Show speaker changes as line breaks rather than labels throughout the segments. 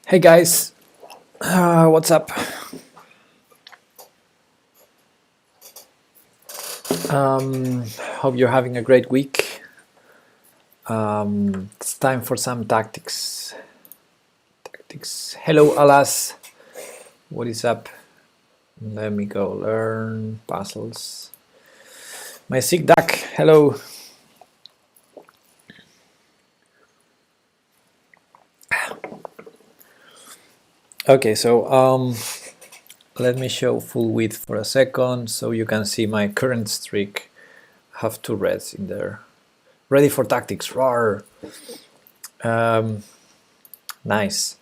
Hey guys, what's up? Hope you're having a great week. It's time for some tactics. Hello, Alas. What is up? Let me go learn puzzles. My sick duck. Hello. Okay, so let me show full width for a second so you can see my current streak. I have two reds in there. Ready for tactics. Roar. Nice.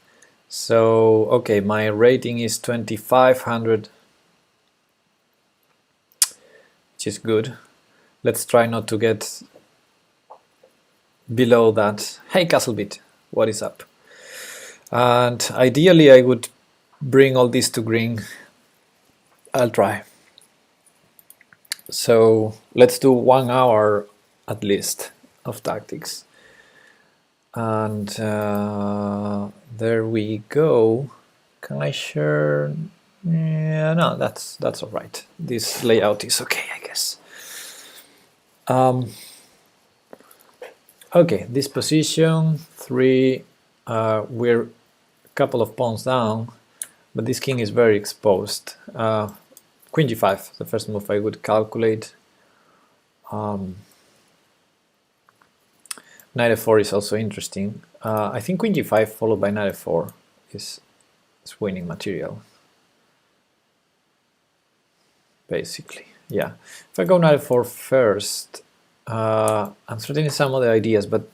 So, okay, my rating is 2500, which is good. Let's try not to get below that. Hey, Castlebit, what is up? And ideally, I would bring all this to green. I'll try. So, let's do 1 hour at least of tactics. And there we go. Can I share? Yeah, no, that's all right. This layout is okay, I guess. Okay, this position 3. We're a couple of pawns down, but this king is very exposed. Queen g5, the first move I would calculate. Knight f4 is also interesting. I think queen g5 followed by knight f4 is winning material. Basically, yeah. If I go knight f4 first, I'm threatening some other ideas, but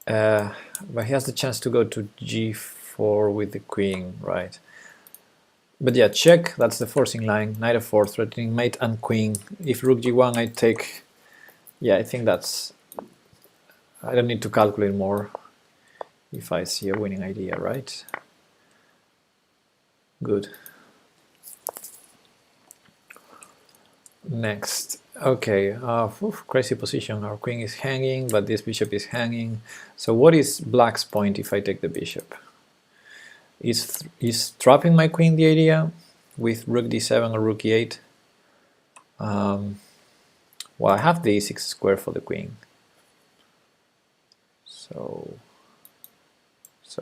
he has the chance to go to g4 with the queen, right? But yeah, check, that's the forcing line. Knight f4, threatening mate and queen. If rook g1, I take... Yeah, I think that's... I don't need to calculate more if I see a winning idea, right? Good. Next. Okay, crazy position. Our queen is hanging, but this bishop is hanging. So what is black's point if I take the bishop? Is trapping my queen the idea with rook d7 or rook e8? Well, I have the e6 square for the queen. So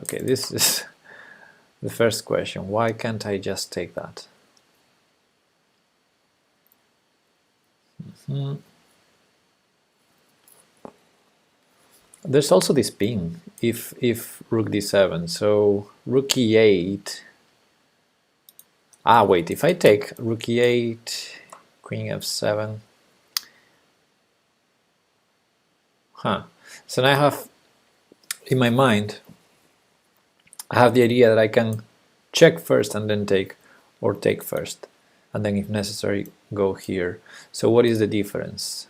okay, this is the first question. Why can't I just take that? There's also this ping if rook d7, so rook e8. Ah, wait, if I take rook e8, queen f7. So now I have, in my mind, I have the idea that I can check first and then take, or take first, and then if necessary, go here. So what is the difference?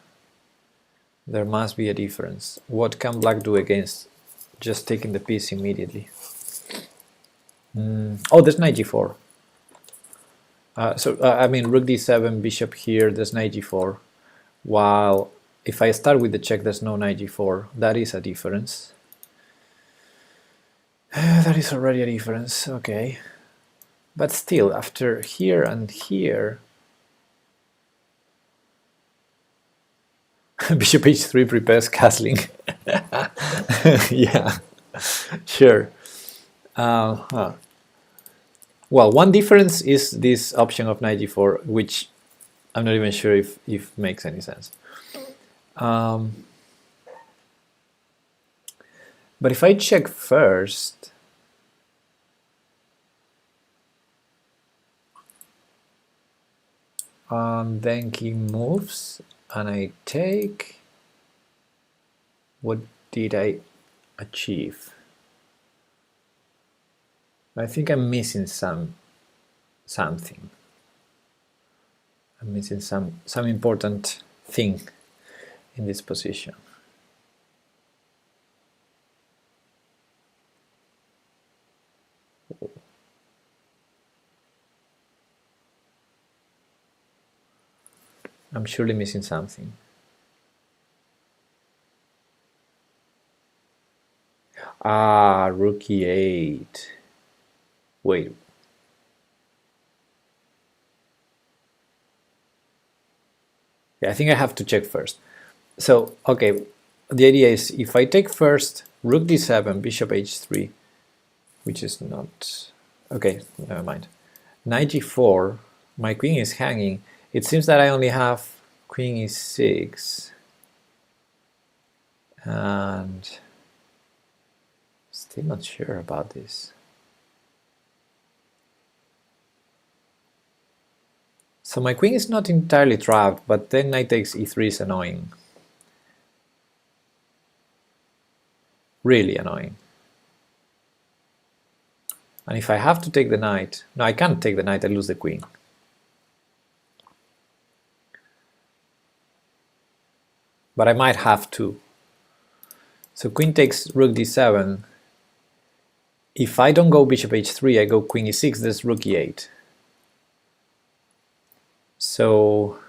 There must be a difference. What can black do against just taking the piece immediately? Oh, there's knight g4. I mean, rook d7, bishop here, there's knight g4. While if I start with the check, there's no knight g4. That is a difference. That is already a difference, okay. But still, after here and here, bishop h3 prepares castling. Yeah, sure. Well, one difference is this option of knight g4, which I'm not even sure if makes any sense. But if I check first, then king moves, and I take. What did I achieve? I think I'm missing something. I'm missing some important thing in this position. I'm surely missing something. Ah, rook e8. Wait. Yeah, I think I have to check first. So, okay, the idea is if I take first rook d7, bishop h3, which is not... Okay, never mind. Knight g4, my queen is hanging. It seems that I only have queen e6. And still not sure about this. So my queen is not entirely trapped, but then knight takes e3 is annoying. Really annoying. And if I have to take the knight... No, I can't take the knight, I lose the queen. But I might have to. So queen takes rook d7. If I don't go bishop h3, I go queen e6, there's rook e8. So...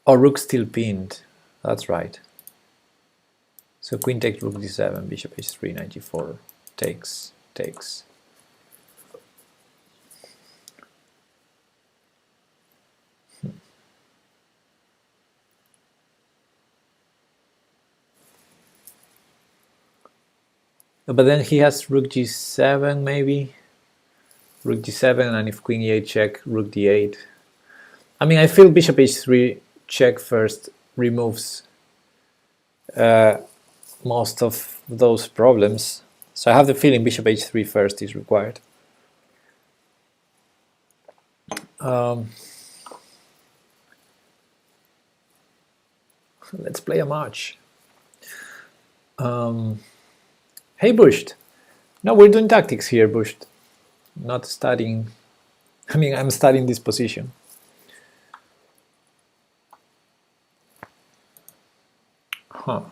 Oh, rook still pinned. That's right. So queen takes rook d7, bishop h3, knight g4, takes. But then he has rook g7 maybe. Rook g7, and if queen e8 check, rook d8. I mean, I feel bishop h3 check first removes most of those problems. So I have the feeling bishop h3 first is required. Let's play a match. Hey, Bushed. No, we're doing tactics here, Bushed. Not studying. I mean, I'm studying this position. Huh.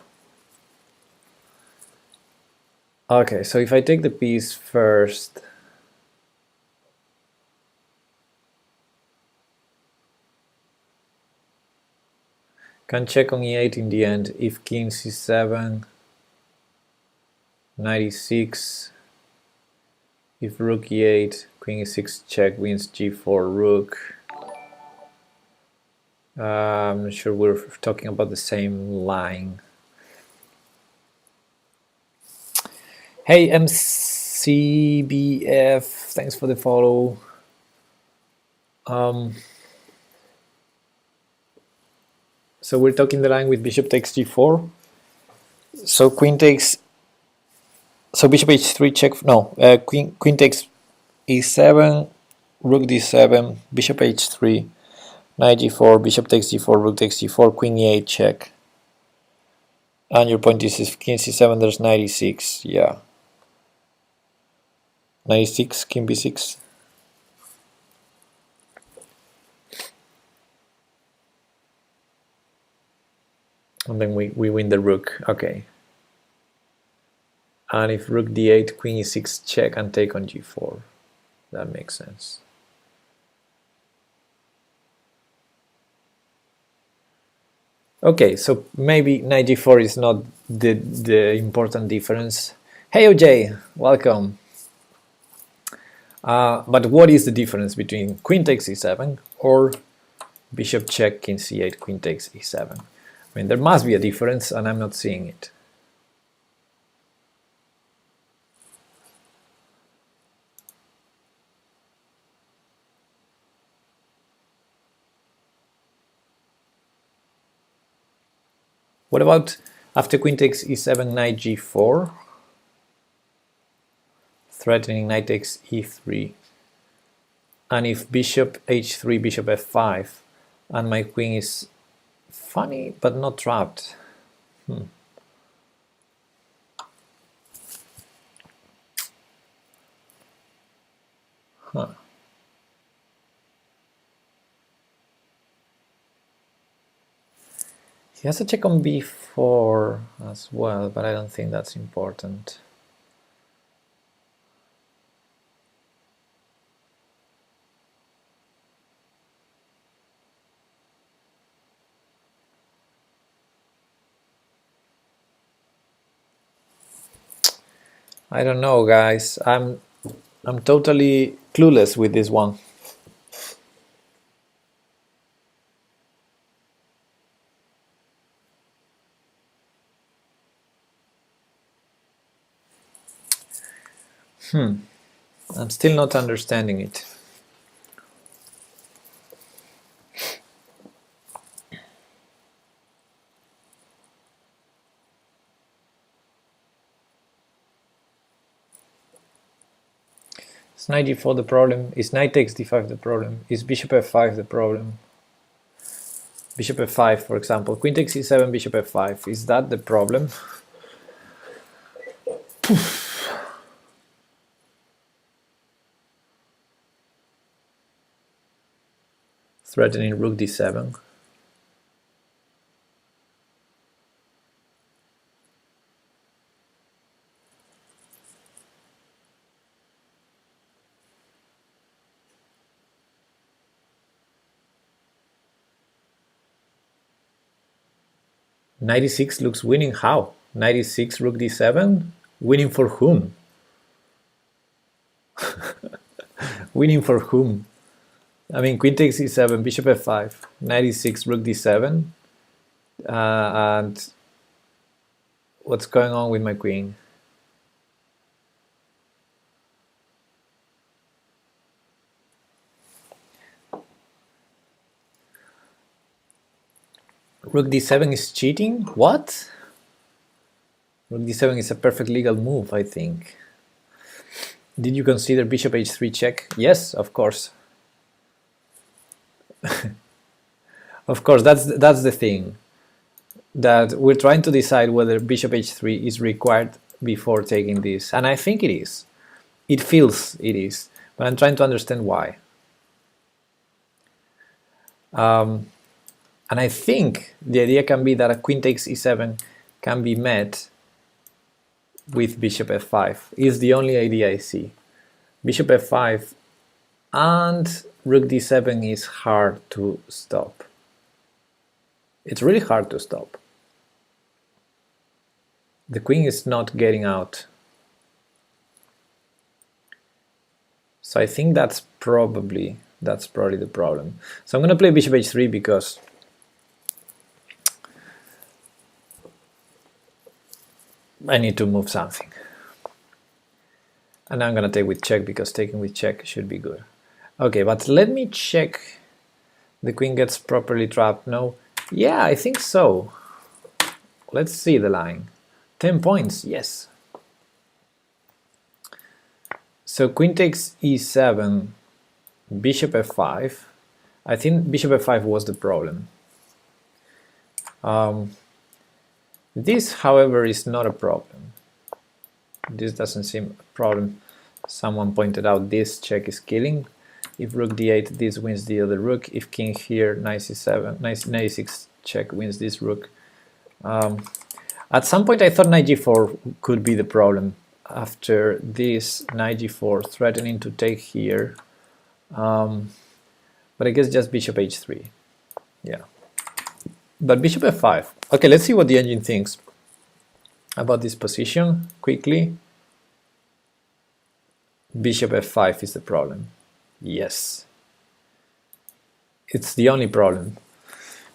Okay, so if I take the piece first, can check on e8 in the end. If king c7, knight e6, if rook e8, queen e6 check wins g4 rook. I'm not sure we're talking about the same line. Hey MCBF, thanks for the follow. So we're talking the line with bishop takes g4. So queen takes... So bishop h3 check... No, queen takes e7, rook d7, bishop h3, knight g4, bishop takes g4, rook takes g4, queen e8 check. And your point is if king c7, there's knight e6, yeah. Knight e6, king b6. And then we win the rook, okay. And if rook d8, queen e6 check and take on g4. That makes sense. Okay, so maybe knight g4 is not the important difference. Hey OJ, welcome. But what is the difference between queen takes e7 or bishop check, king c8, queen takes e7? I mean, there must be a difference and I'm not seeing it. What about after queen takes e7, knight g4, threatening knight takes e3, and if bishop h3, bishop f5, and my queen is funny but not trapped. Huh. He has a check on b4 as well, but I don't think that's important. I don't know, guys. I'm totally clueless with this one. I'm still not understanding it. Is knight d4 the problem? Is knight takes d5 the problem? Is bishop f5 the problem? Bishop f5, for example. Queen takes e7, bishop f5. Is that the problem? Threatening rook d7. Knight e6 looks winning. How? Knight e6, rook d7? Winning for whom? Winning for whom? I mean, queen takes e7, bishop f5, knight e6, rook d7. And what's going on with my queen? Rook d7 is cheating? What? Rook d7 is a perfect legal move, I think. Did you consider bishop h3 check? Yes, of course. Of course, that's the thing. That we're trying to decide whether bishop h3 is required before taking this. And I think it is. It feels it is. But I'm trying to understand why. And I think the idea can be that a queen takes e7 can be met with bishop f5. Is the only idea I see. Bishop f5 and rook d7 is hard to stop. It's really hard to stop. The queen is not getting out. So I think that's probably the problem. So I'm going to play bishop h3 because I need to move something. And I'm going to take with check because taking with check should be good. Okay, but let me check. The queen gets properly trapped. No. Yeah, I think so. Let's see the line. 10 points, yes. So queen takes e7, bishop f5. I think bishop f5 was the problem. This, however, is not a problem. This doesn't seem a problem. Someone pointed out this check is killing. If rook d8, this wins the other rook. If king here, knight c7, knight e6 check wins this rook. At some point I thought knight g4 could be the problem. After this, knight g4 threatening to take here. But I guess just bishop h3. Yeah. But bishop f5. Okay, let's see what the engine thinks about this position quickly. Bishop f5 is the problem. Yes. It's the only problem.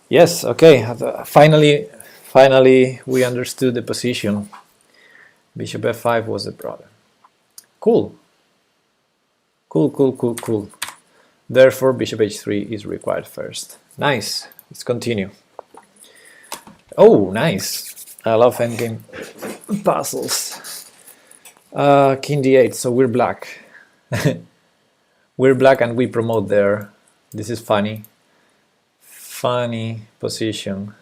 Yes, okay. Finally we understood the position. Bishop f5 was the problem. Cool. Cool. Therefore, bishop h3 is required first. Nice. Let's continue. Oh, nice. I love endgame puzzles. King d8, so we're black. We're black and we promote there. This is funny. Funny position.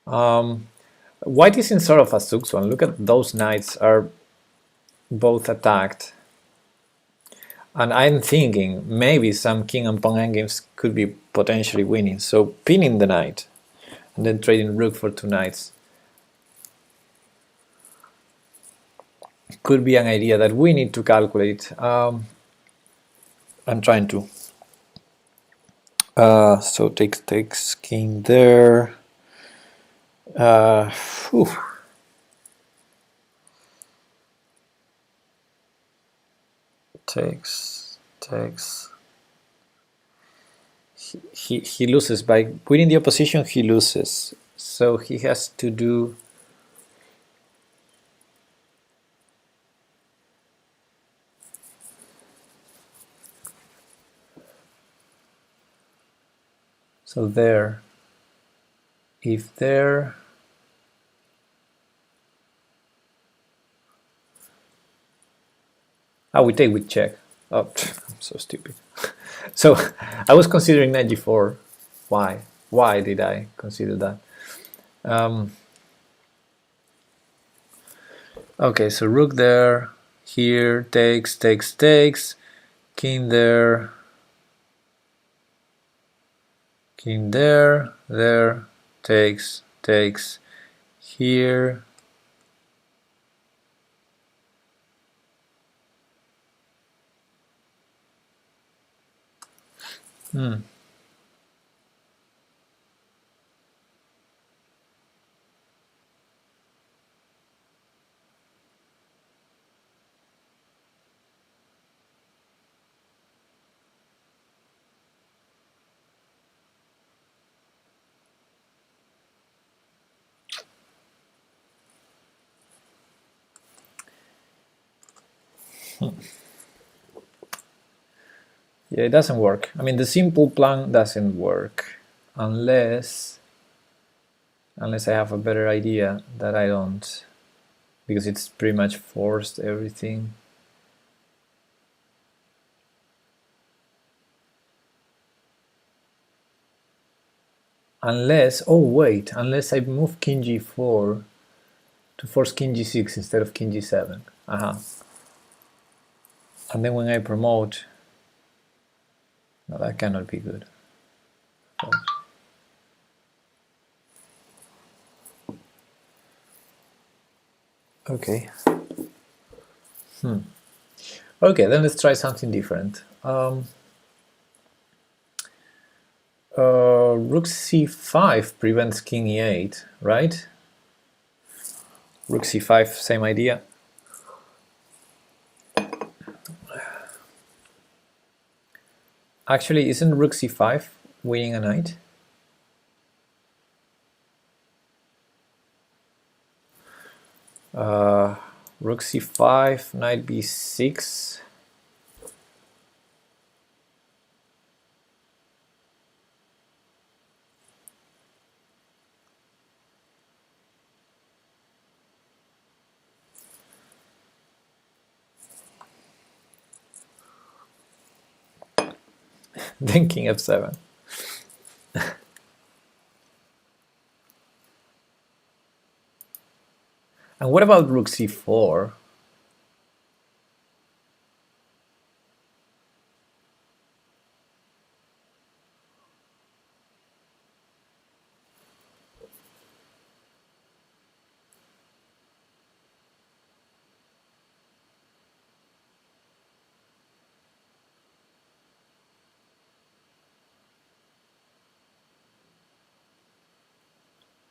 White is in sort of a Zugzwang. Look at those knights are both attacked. And I'm thinking maybe some king and pawn endgames could be potentially winning. So pinning the knight and then trading rook for two knights could be an idea that we need to calculate. I'm trying to. So takes king there. takes. He loses by winning the opposition. He loses, so he has to do. So there, if there, we take with check. Oh, I'm so stupid. So I was considering knight g4. Why? Why did I consider that? Okay, so rook there, here, takes, king there, king there, takes, here. Yeah, it doesn't work. I mean, the simple plan doesn't work unless I have a better idea that I don't, because it's pretty much forced everything. Unless, oh wait, unless I move king g4 to force king g6 instead of king g7. And then when I promote, no, that cannot be good. Okay. Okay, then let's try something different. Rook c5 prevents king e8, right? Rook c5, same idea. Actually, isn't rook c5 winning a knight? Rook c5, knight b6. Then king f7. And what about rook c4?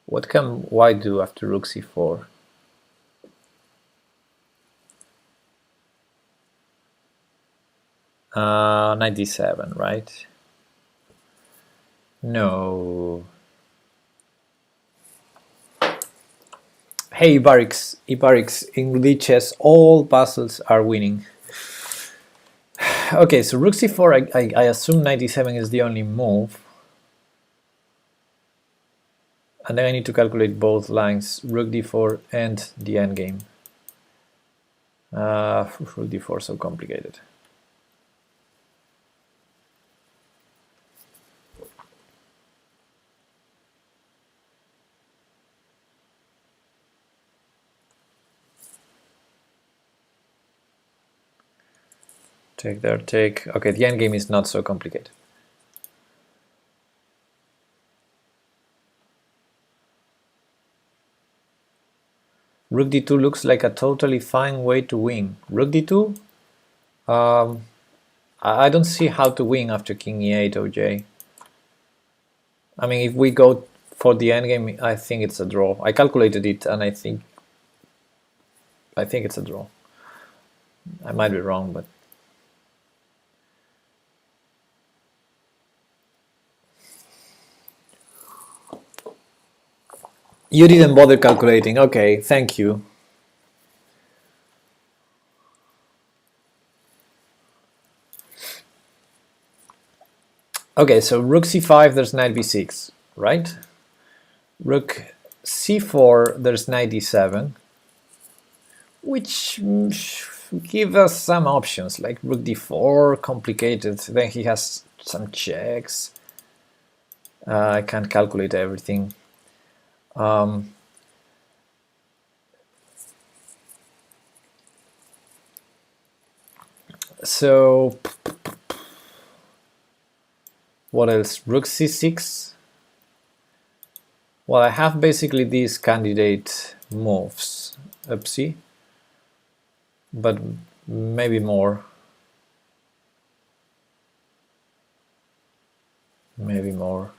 What can white do after rook c4? Knight d7, right? No. Hey, Ibarix, in glitches, all puzzles are winning. Okay, so rook c4, I assume knight d7 is the only move. And then I need to calculate both lines, rook d4 and the endgame. Rook d4 so complicated. Take there, take. Okay, the endgame is not so complicated. Rook d2 looks like a totally fine way to win. Rook d2? I don't see how to win after king e8, OJ. I mean, if we go for the endgame, I think it's a draw. I calculated it, and I think it's a draw. I might be wrong, but You didn't bother calculating. Okay, thank you. Okay, so rook c5, there's knight b6, right? Rook c4, there's knight d7, which give us some options, like rook d4, complicated. Then he has some checks. I can't calculate everything. So what else? Rook c6. Well, I have basically these candidate moves. Oopsie. But maybe more. Maybe more.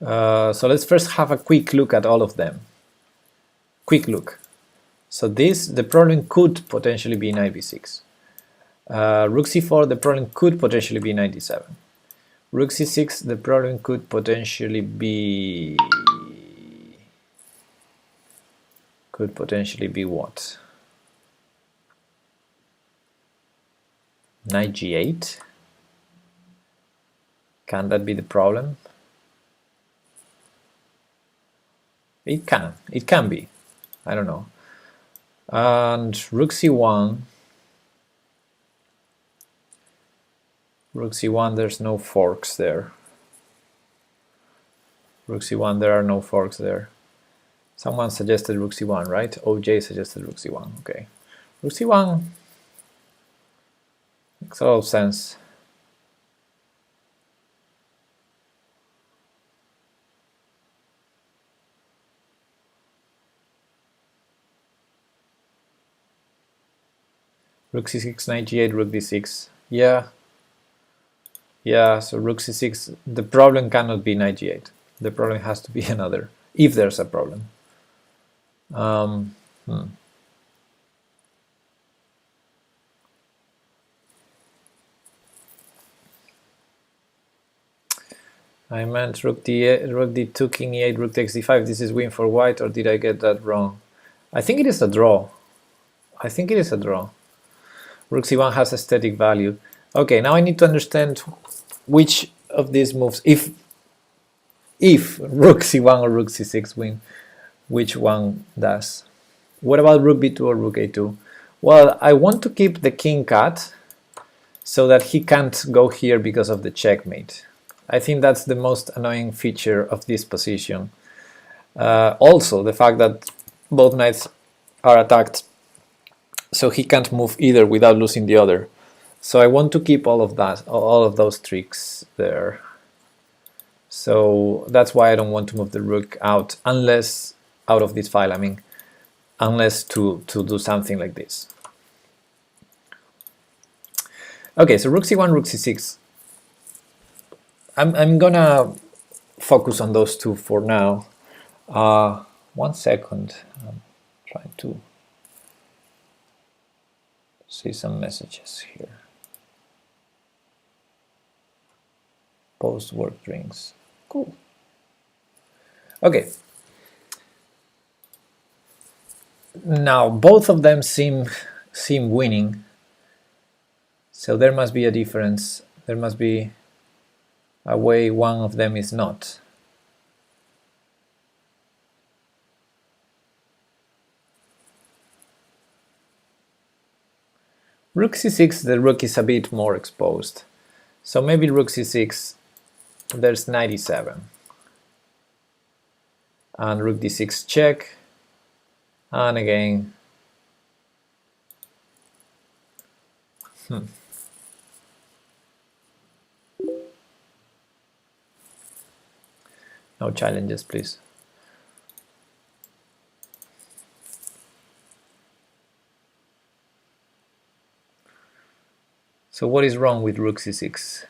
So let's first have a quick look at all of them. Quick look. So the problem could potentially be knight b6. Rook c4, the problem could potentially be knight d7. Rook c6, the problem could potentially be what? Knight g8. Can that be the problem? It can be. I don't know. And rook c1. Rook c1, there's no forks there. Rook c1, there are no forks there. Someone suggested rook c1, right? OJ suggested rook c1. Okay. Rook c1 makes a lot of sense. Rook c6, knight g8, rook d6. Yeah, so rook c6, the problem cannot be knight g8. The problem has to be another, if there's a problem. I meant rook d2, king e8, rook takes d5. This is win for white, or did I get that wrong? I think it is a draw. Rook c1 has aesthetic value. Okay, now I need to understand which of these moves, if rook c1 or rook c6 win, which one does. What about rook b2 or rook a2? Well, I want to keep the king cut so that he can't go here because of the checkmate. I think that's the most annoying feature of this position. Also, the fact that both knights are attacked, so he can't move either without losing the other. So I want to keep all of those tricks there. So that's why I don't want to move the rook out, unless out of this file, I mean, unless to do something like this. Okay, so rook c1, rook c6. I'm gonna focus on those two for now. 1 second, I'm trying to see some messages here. Post-work drinks. Cool. Okay. Now both of them seem winning. So there must be a difference. There must be a way one of them is not. Rook c6, the rook is a bit more exposed. So maybe rook c6, there's knight e7. And rook d6 check. And again. No challenges, please. So what is wrong with rook c6?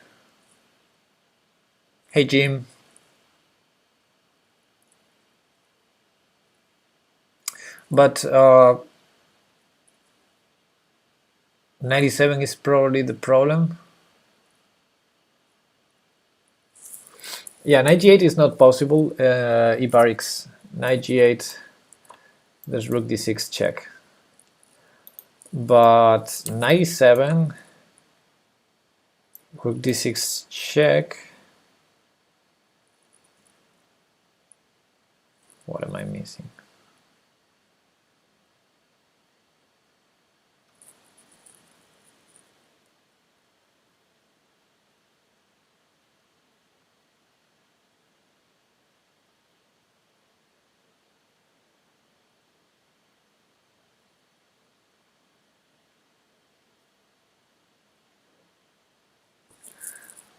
Hey Jim. But 97 is probably the problem. Yeah, knight g8 is not possible. Ibarix knight g8, there's rook d6 check. But knight e7, rook d6 check. What am I missing?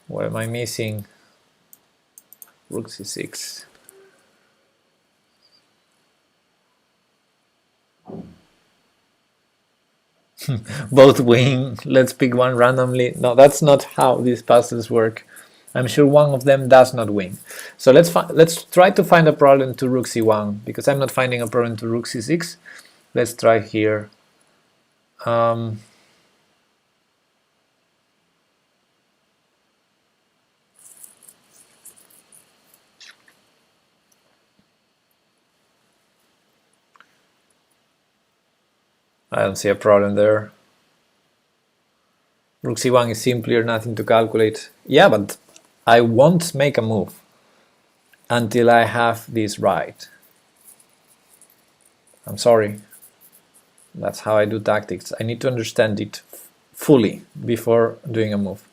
What am I missing? Rook c6. Both win. Let's pick one randomly. No, that's not how these puzzles work. I'm sure one of them does not win. So let's try to find a problem to rook c1, because I'm not finding a problem to rook c6. Let's try here. I don't see a problem there. Rook c1 is simpler, nothing to calculate. Yeah, but I won't make a move until I have this right. I'm sorry. That's how I do tactics. I need to understand it fully before doing a move.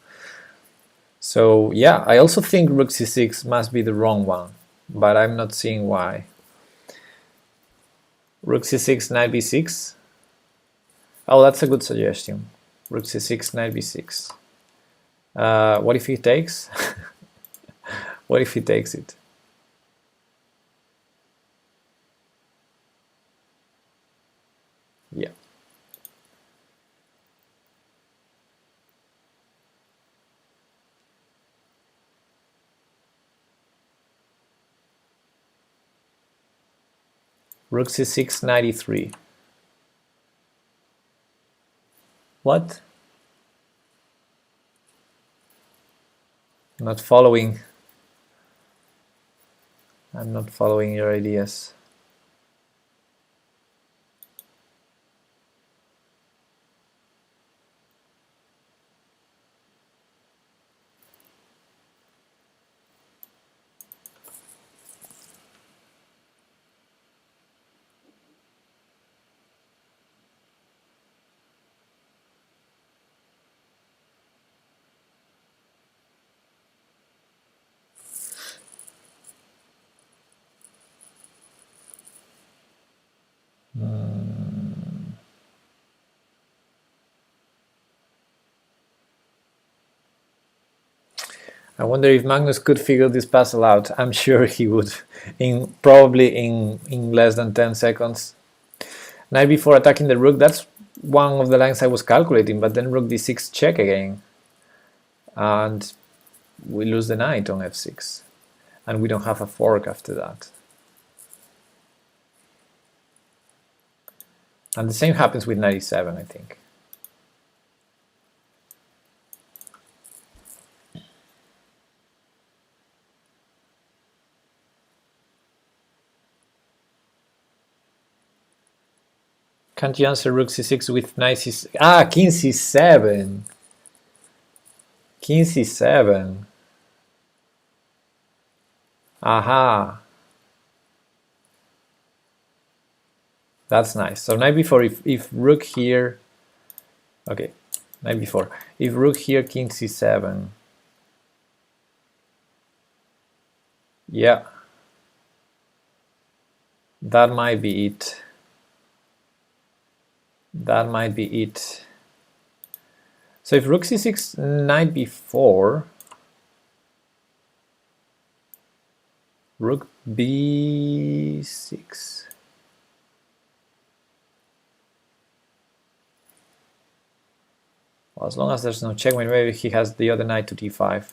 So yeah, I also think rook c6 must be the wrong one, but I'm not seeing why. Rook c6, knight b6. Oh, that's a good suggestion. Rook c6, knight b6. What if he takes? What if he takes it? Yeah. Rook c6, knight e3. What? Not following. I'm not following your ideas. I wonder if Magnus could figure this puzzle out. I'm sure he would, probably in less than 10 seconds. Knight b4 attacking the rook, that's one of the lines I was calculating, but then rook d6 check again. And we lose the knight on f6. And we don't have a fork after that. And the same happens with knight e7, I think. Can't you answer rook c6 with knight c6? Ah, king c7. King c7. Aha. That's nice. So knight b4, if rook here... Okay, knight b4. If rook here, king c7. Yeah. That might be it. That might be it. So if rook c6, knight b4, rook b6. Well, as long as there's no checkmate, maybe he has the other knight to d5.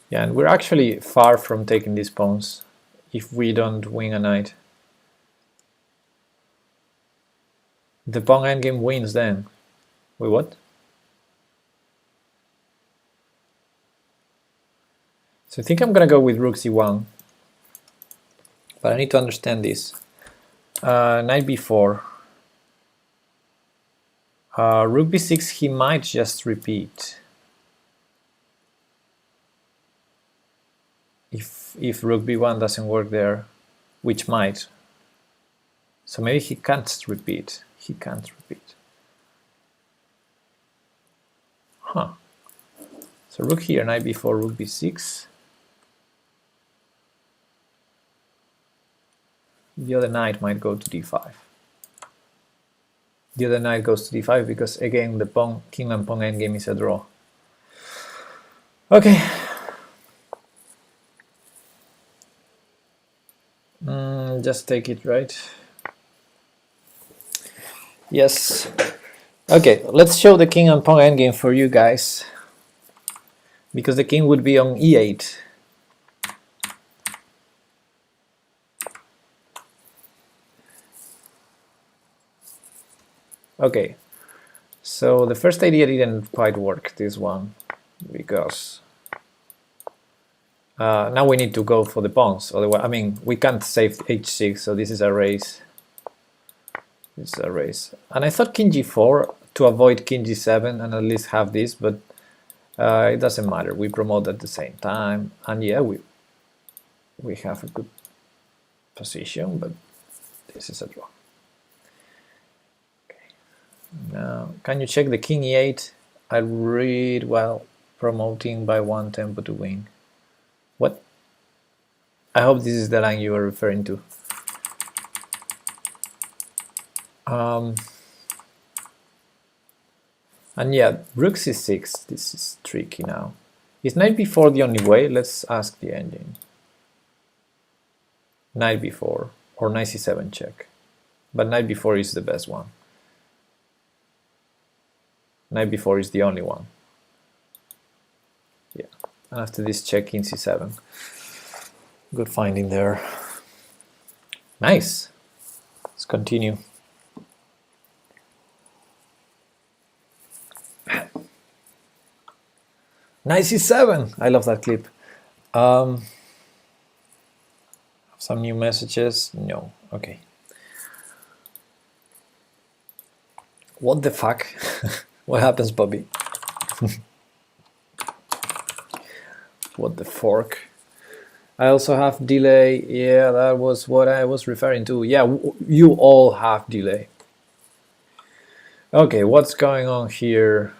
Yeah, and we're actually far from taking these pawns if we don't win a knight. The pawn endgame wins then. Wait, what? So I think I'm gonna go with rook c1, but I need to understand this. Knight b4. Rook b6, he might just repeat. If rook b1 doesn't work there, which might. So maybe he can't repeat. He can't repeat. Huh. So rook here, knight b4, rook b6. The other knight might go to d5. The other knight goes to d5 because again the pawn, king and pawn endgame is a draw. Okay. Just take it, right? Yes. Okay, let's show the king and pawn endgame for you guys. Because the king would be on e8. Okay, so the first idea didn't quite work, this one, because now we need to go for the pawns. Otherwise, I mean, we can't save h6, so this is a race. This is a race. And I thought king g4 to avoid king g7 and at least have this, but it doesn't matter. We promote at the same time, and yeah, we have a good position, but this is a draw. Okay. Now, can you check the king e8? I read well, promoting by one tempo to win. What? I hope this is the line you were referring to. And yeah, rook c6, this is tricky now. Is knight b4 the only way? Let's ask the engine. Knight b4 or knight c7 check. But knight b4 is the best one. Knight b4 is the only one. Yeah, and after this check king c7. Good finding there. Nice. Let's continue. Knight c7. I love that clip. Some new messages? No. Okay. What the fuck? What happens, Bobby? What the fork? I also have delay. Yeah, that was what I was referring to. Yeah, you all have delay. Okay, what's going on here?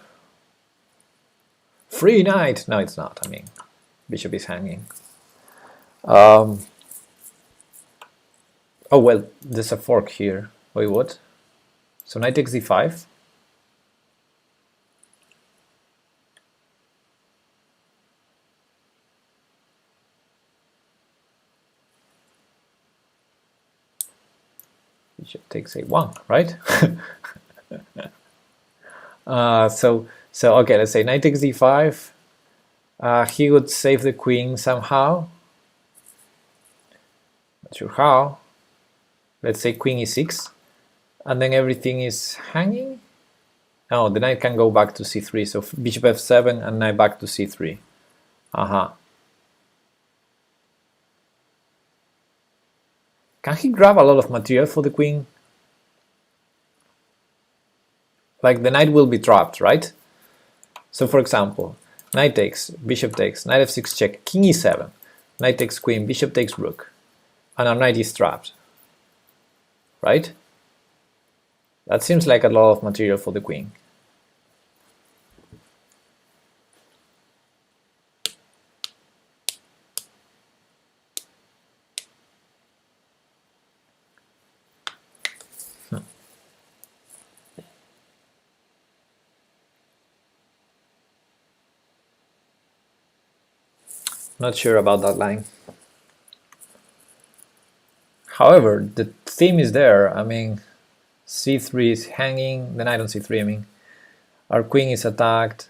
Free knight. No, it's not. I mean, bishop is hanging. Oh well, there's a fork here. Wait, what? So knight takes d5. Bishop takes a1, right? So okay, let's say knight takes d5. He would save the queen somehow. Not sure how. Let's say queen e6, and then everything is hanging. Oh, the knight can go back to c3, so bishop f7 and knight back to c3. Can he grab a lot of material for the queen? Like the knight will be trapped, right? So for example, knight takes, bishop takes, knight f6 check, king e7, knight takes queen, bishop takes rook, and our knight is trapped, right? That seems like a lot of material for the queen. Not sure about that line. However, the theme is there. I mean, c3 is hanging, the knight on c3, I mean. Our queen is attacked.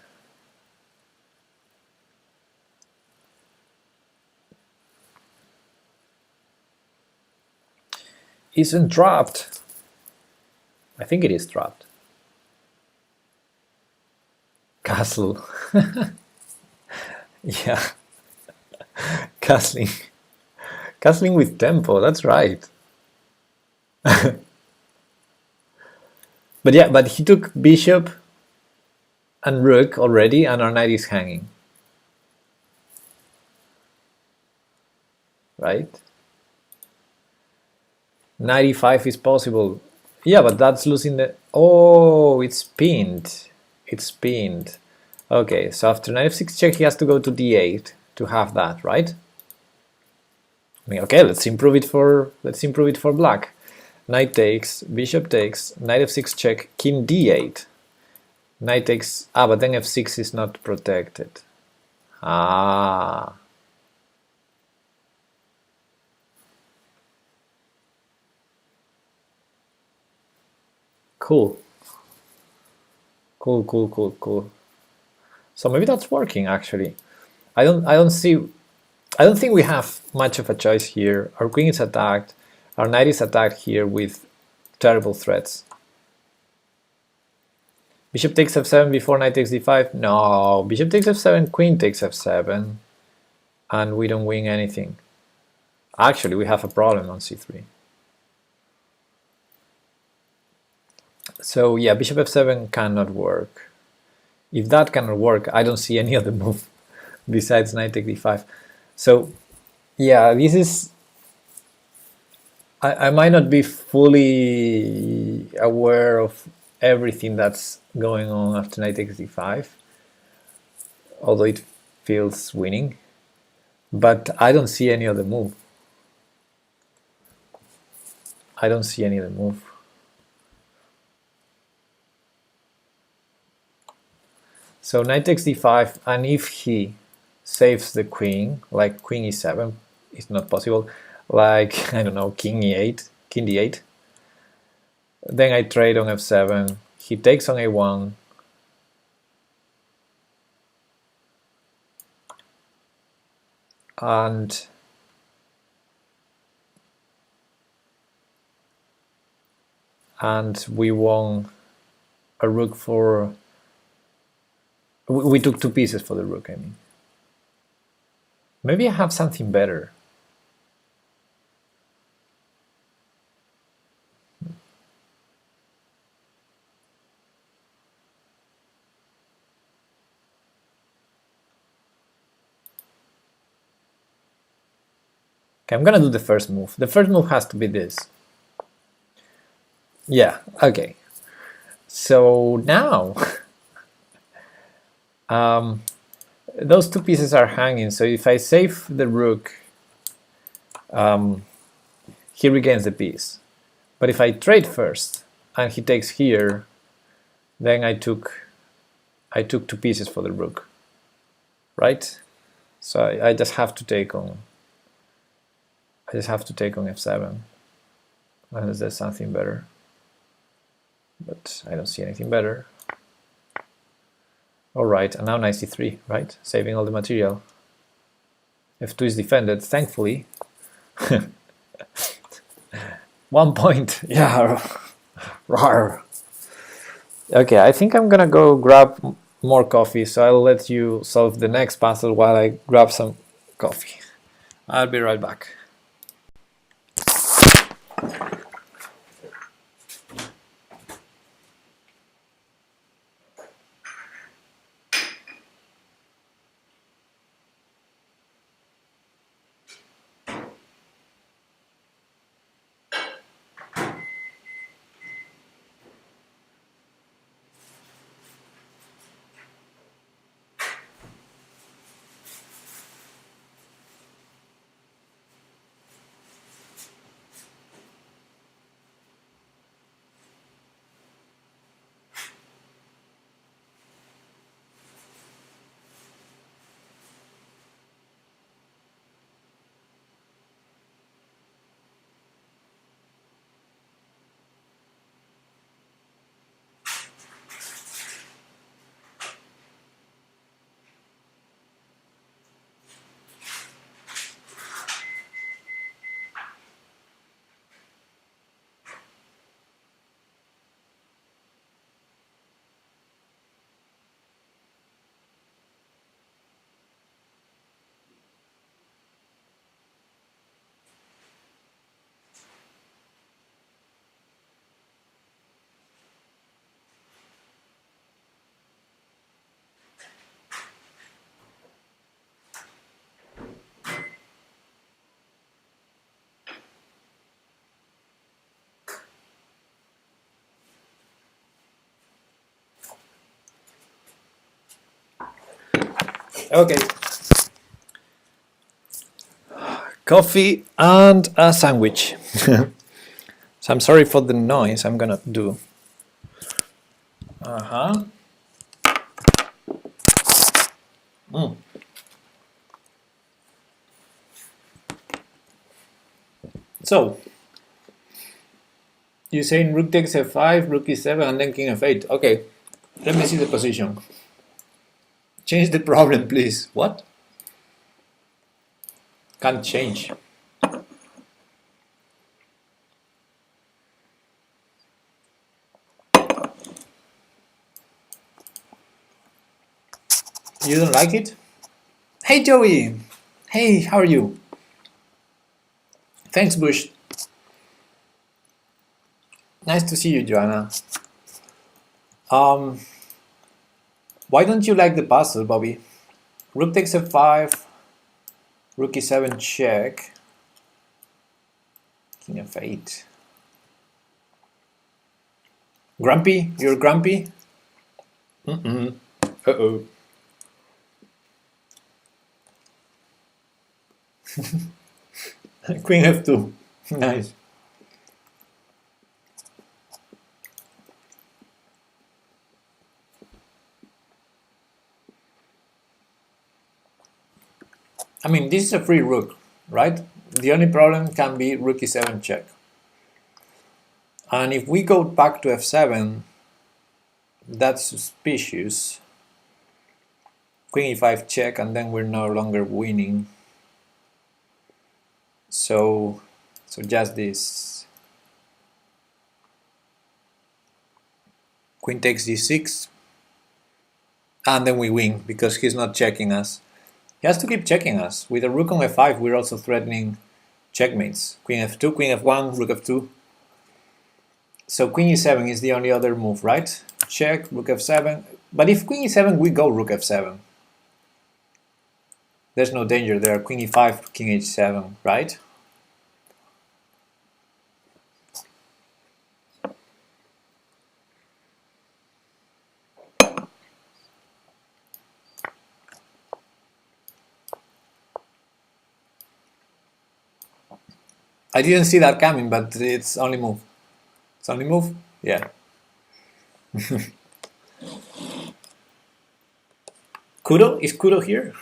isn't trapped. I think it is trapped. Castle. Yeah. Castling. Castling with tempo, that's right. But yeah, but he took bishop and rook already, and our knight is hanging. Right? 95 is possible. Yeah, but that's losing the... Oh, it's pinned. It's pinned. Okay, so after knight f6 check, he has to go to d8 to have that, right? I mean, okay, let's improve it for black. Knight takes, bishop takes, knight f6 check, king d8. Knight takes... Ah, but then f6 is not protected. Ah. Cool. Cool. So maybe that's working actually. I don't think we have much of a choice here. Our queen is attacked. Our knight is attacked here with terrible threats. Bishop takes f7 before knight takes d5. No, bishop takes f7, queen takes f7, and we don't win anything. Actually, we have a problem on c3. So yeah, bishop f7 cannot work. If that cannot work, I don't see any other move besides knight take d5. So yeah, this is... I might not be fully aware of everything that's going on after knight takes d5, although it feels winning, but I don't see any other move. I don't see any other move. So knight takes d5, and if he saves the queen, like queen e7, it's not possible, like, I don't know, king e8, king d8, then I trade on f7, he takes on a1, and we won a rook for... We took 2 pieces for the rook, I mean. Maybe I have something better. Okay, I'm gonna do the first move. The first move has to be this. Yeah, okay. So now those 2 pieces are hanging, so if I save the rook, he regains the piece. But if I trade first and he takes here, then I took 2 pieces for the rook, right? So I just have to take on f7 unless there's something better. But I don't see anything better. Alright, and now knight c3, right? Saving all the material. f2 is defended, thankfully. 1 point, yeah. Rawr. Okay, I think I'm gonna go grab more coffee, so I'll let you solve the next puzzle while I grab some coffee. I'll be right back. Okay. Coffee and a sandwich. So I'm sorry for the noise I'm gonna do. So you're saying rook takes f5, rook e7, and then king f8. Okay, let me see the position. Change the problem, please. What? Can't change. You don't like it? Hey, Joey. Hey, how are you? Thanks, Bush. Nice to see you, Joanna. Why don't you like the puzzle, Bobby? Rook takes f5, rook e7 check, king f8. Grumpy? You're grumpy? Uh-oh. Queen f2. Nice. I mean, this is a free rook, right? The only problem can be rook e7 check. And if we go back to f7, that's suspicious. Queen e5 check, and then we're no longer winning. So just this. Queen takes d6, and then we win because he's not checking us. He has to keep checking us. With a rook on f5, we're also threatening checkmates. Queen f2, queen f1, rook f2. So queen e7 is the only other move, right? Check, rook f7. But if queen e7, we go rook f7. There's no danger there. Queen e5, king h7, right? I didn't see that coming, but it's only move. It's only move? Yeah. Kudo? Is Kudo here?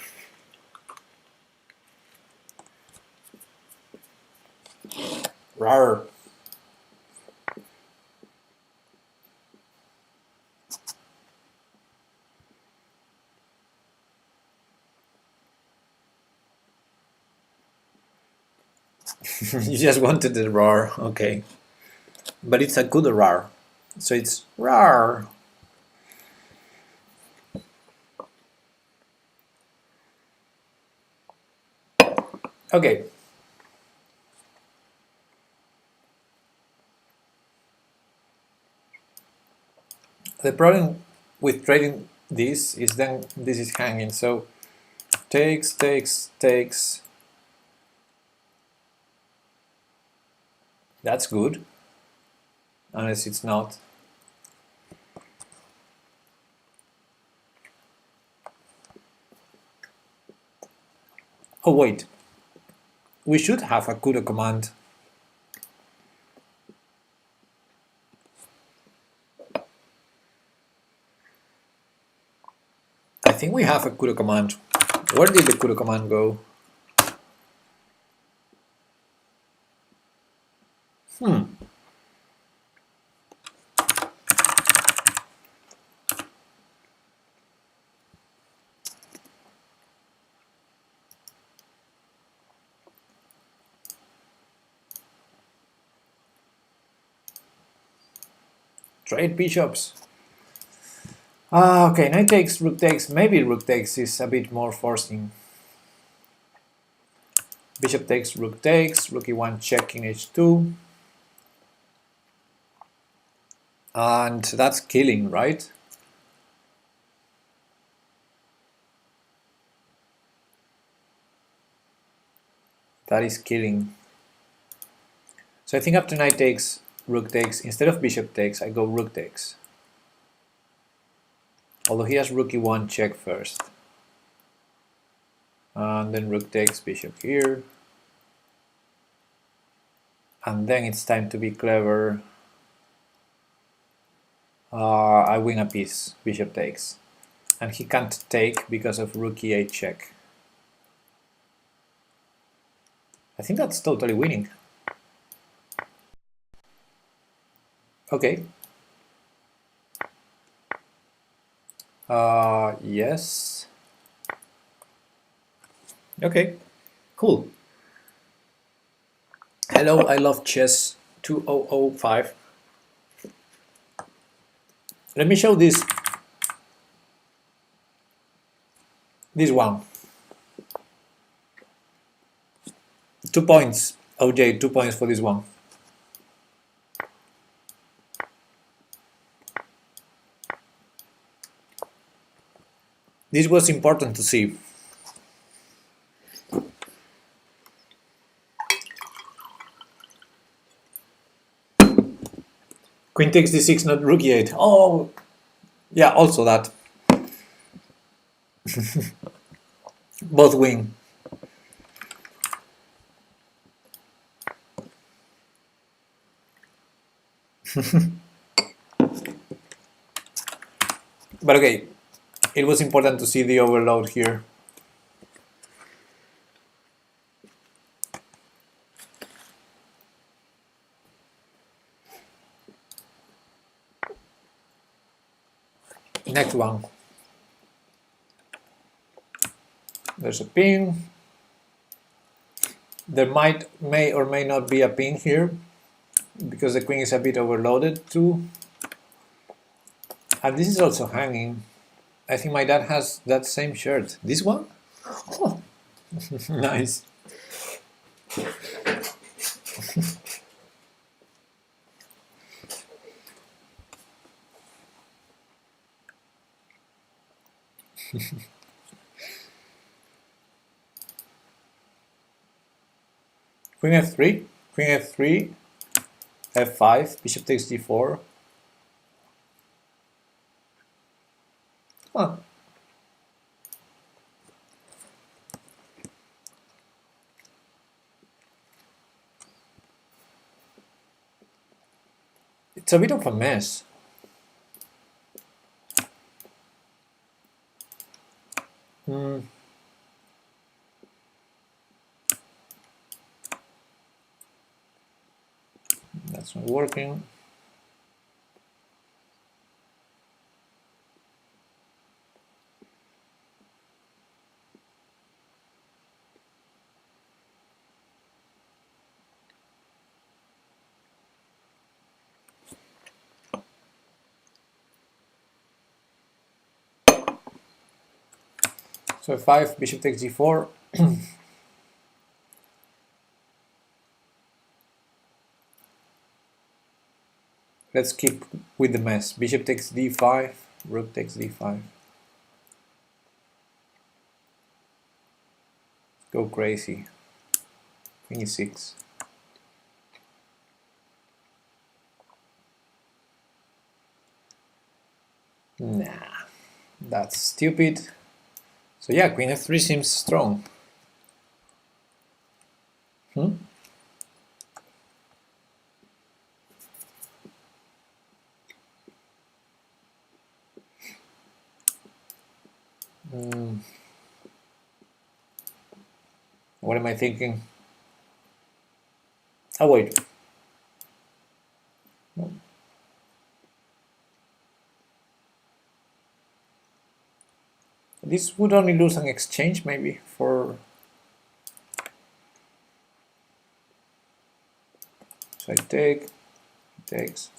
Rawr. You just wanted the rar, okay. But it's a Kudo rar. So it's rar. Okay. The problem with trading this is then this is hanging, so takes, takes, takes. That's good, unless it's not. Oh wait, we should have a Kudo command. I think we have a Kudo command. Where did the Kudo command go? Trade bishops. Okay, knight takes, rook takes. Maybe rook takes is a bit more forcing. Bishop takes, rook e1 check in h2. And that's killing, right? That is killing. So I think after knight takes, rook takes, instead of bishop takes, I go rook takes. Although he has rook e1 check first. And then rook takes, bishop here. And then it's time to be clever. I win a piece, bishop takes. And he can't take because of rook e8 check. I think that's totally winning. Okay. Yes. Okay, cool. Hello, I love chess 2005. Let me show this one. 2 points, OJ, 2 points for this one. This was important to see. Queen takes d6, not rook e8. Oh, yeah, also that. Both win. But okay, it was important to see the overload here. Next one. There's a pin. There may or may not be a pin here because the queen is a bit overloaded too. And this is also hanging. I think my dad has that same shirt. This one? Oh. Nice. Queen f3, queen f3, f5, bishop takes d4. Huh. It's a bit of a mess. That's not working. So f5, bishop takes d4. Let's keep with the mess. Bishop takes d5, rook takes d5. Go crazy. Queen e6. Nah, that's stupid. So yeah, queen f3 seems strong. What am I thinking? Oh wait. This would only lose an exchange maybe for... So I take, he takes,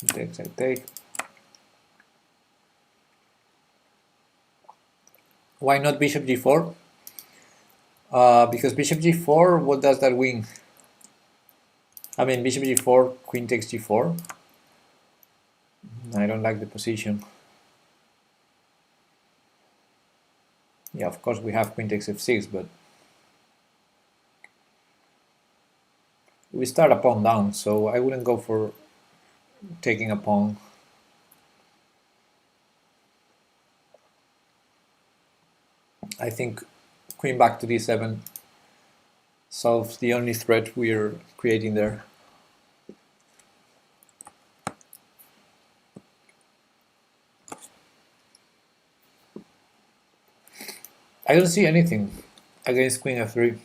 he takes, I take. Why not bishop g4? Because bishop g4, what does that win? I mean, bishop g4, queen takes g4. I don't like the position. Yeah, of course we have queen takes f6, but we start a pawn down, so I wouldn't go for taking a pawn. I think queen back to d7 solves the only threat we're creating there. I don't see anything against queen f3.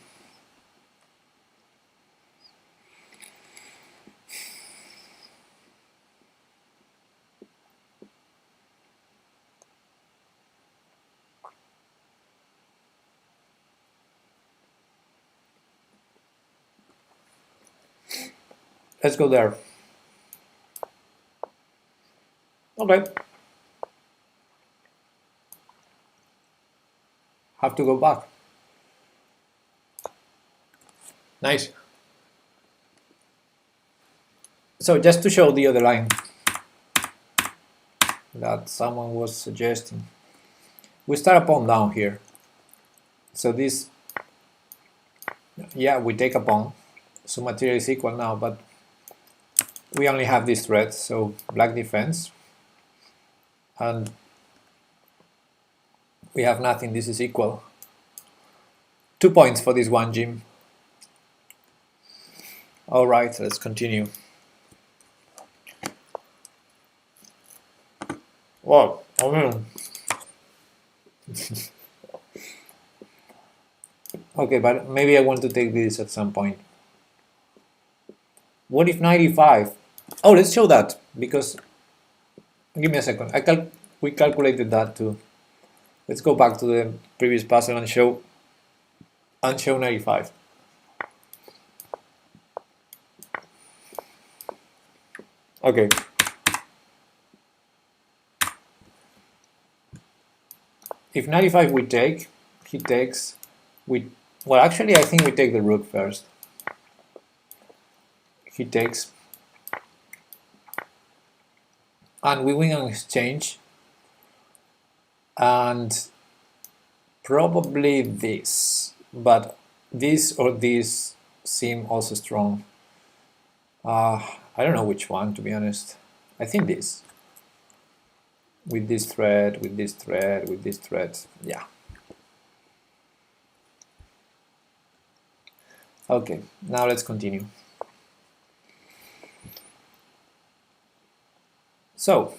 Let's go there. Okay. Have to go back. Nice. So just to show the other line that someone was suggesting, we start a pawn down here. So this, yeah, we take a pawn. So material is equal now, but we only have this threat, so black defense. And we have nothing, this is equal. 2 points for this one, Jim. All right, let's continue. Well, I mean, okay, but maybe I want to take this at some point. What if 95? Oh, let's show that, because, give me a second, we calculated that too. Let's go back to the previous puzzle and show 95. Okay. If 95 we take, he takes, well actually I think we take the rook first. He takes, and we win on exchange, and probably this, but this or this seem also strong. I don't know which one, to be honest. I think this. With this thread, with this thread, with this thread, yeah. Okay, now let's continue. So,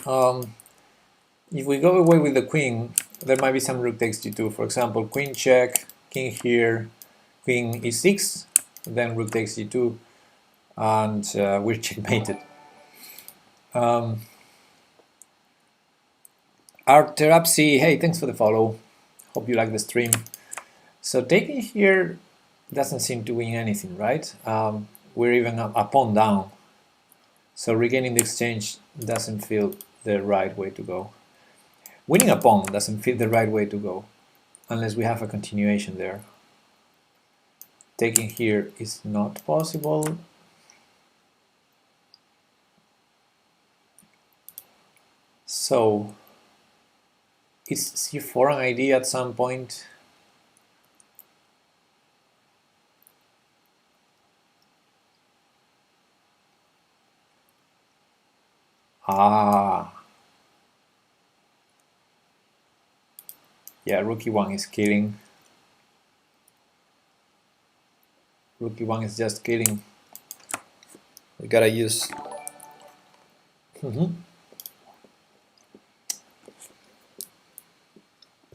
if we go away with the queen, there might be some rook takes g2. For example, queen check, king here, queen e6, then rook takes g2, and we're checkmated. Arterapsi, hey, thanks for the follow. Hope you like the stream. So taking here doesn't seem to win anything, right? We're even a pawn down. So regaining the exchange doesn't feel the right way to go. Winning a pawn doesn't feel the right way to go, unless we have a continuation there. Taking here is not possible. So, is c4 an idea at some point? Yeah, rook e1 is killing. Rook e1 is just killing. We gotta use.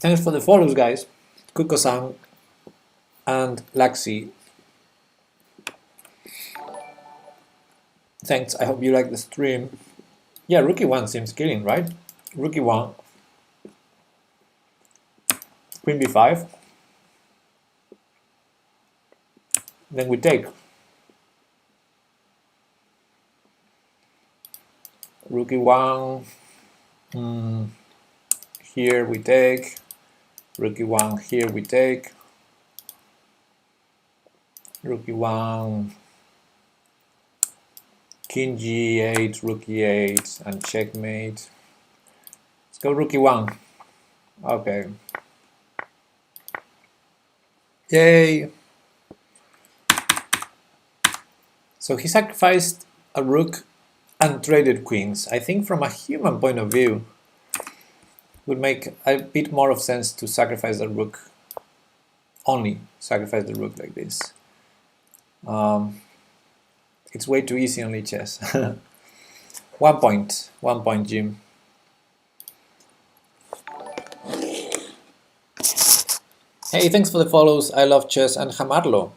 Thanks for the follows, guys. Kuko-san and Laxi. Thanks, I hope you like the stream. Yeah, rook e1 seems killing, right? Rook e1. Queen b5. Then we take. Rook e1. Here we take. Rook e1, here we take. Rook e1. King g8, rook e8, and checkmate. Let's go rook e1. Okay. Yay! So he sacrificed a rook and traded queens. I think from a human point of view, would make a bit more of sense to sacrifice the rook, only sacrifice the rook like this. It's way too easy on chess. 1 point, Jim. Hey, thanks for the follows. I love chess and Jamarlo.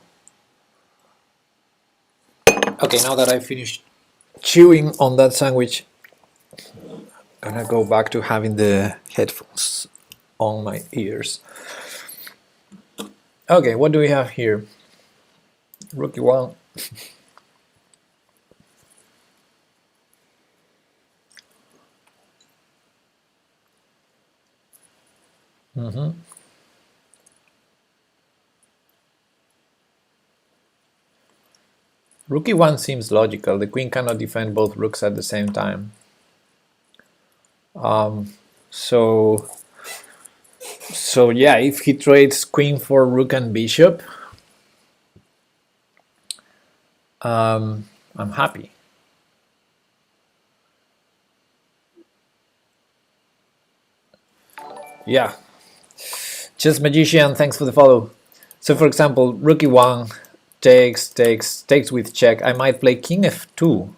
Okay, now that I finished chewing on that sandwich, I'm gonna go back to having the headphones on my ears. Okay, what do we have here? Rook e1. Rook e1 seems logical. The queen cannot defend both rooks at the same time. So yeah, if he trades queen for rook and bishop, I'm happy. Yeah. Chess Magician, thanks for the follow. So for example, rook e1 takes with check. I might play king f2.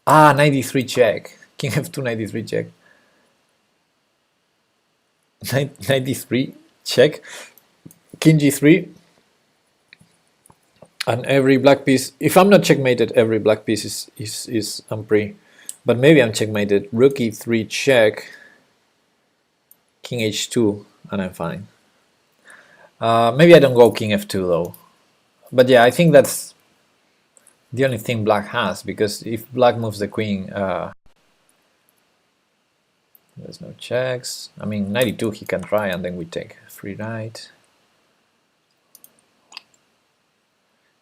93 check. King f2, 93 check. 93 check. King g3. And every black piece, if I'm not checkmated, every black piece is Ampri. But maybe I'm checkmated. Rook e3 check. King h2, and I'm fine. Maybe I don't go king f2 though. But yeah, I think that's the only thing black has, because if black moves the queen, there's no checks. I mean, 92 he can try, and then we take free knight.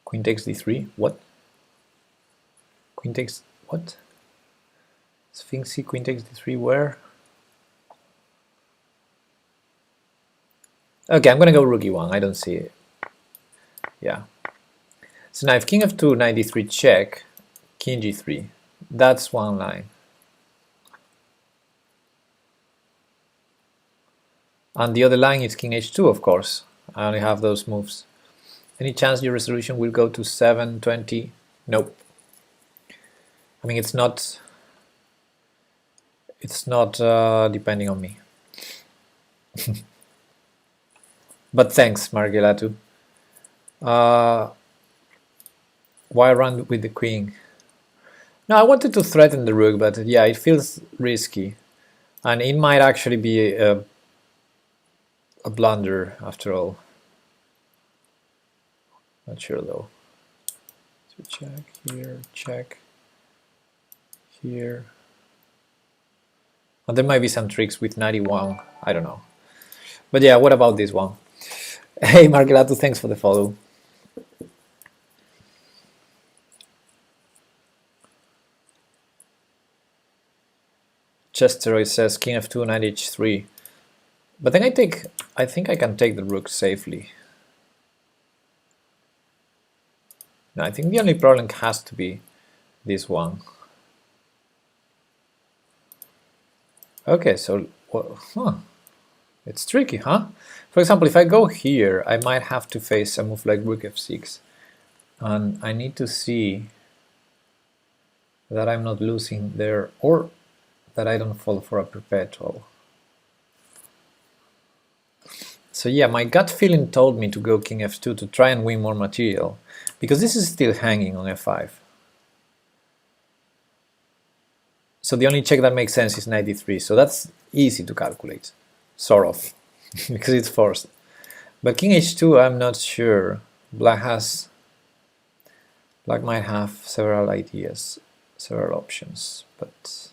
Queen takes d3. What? Queen takes what? Sphinx C, queen takes d3. Where? Okay, I'm gonna go rook e1. I don't see it. Yeah. So now if king f2, 93 check, king g3. That's one line. And the other line is king h2, of course. I only have those moves. Any chance your resolution will go to 720? Nope. I mean, it's not depending on me. But thanks, Margelatu. Why run with the queen? No, I wanted to threaten the rook, but yeah, it feels risky. And it might actually be a blunder after all. Not sure though. So check here, check here. And there might be some tricks with 91. I don't know. But yeah, what about this one? Hey, Margelato, thanks for the follow. Chesteroid says king f2, knight h3. But then I think I can take the rook safely. No, I think the only problem has to be this one. Okay, so it's tricky, huh? For example, if I go here, I might have to face a move like rook f6. And I need to see that I'm not losing there, or that I don't fall for a perpetual. So yeah, my gut feeling told me to go king f2 to try and win more material, because this is still hanging on f5. So the only check that makes sense is 93, so that's easy to calculate, sort of, because it's forced. But king h2, I'm not sure. Black might have several ideas, several options, but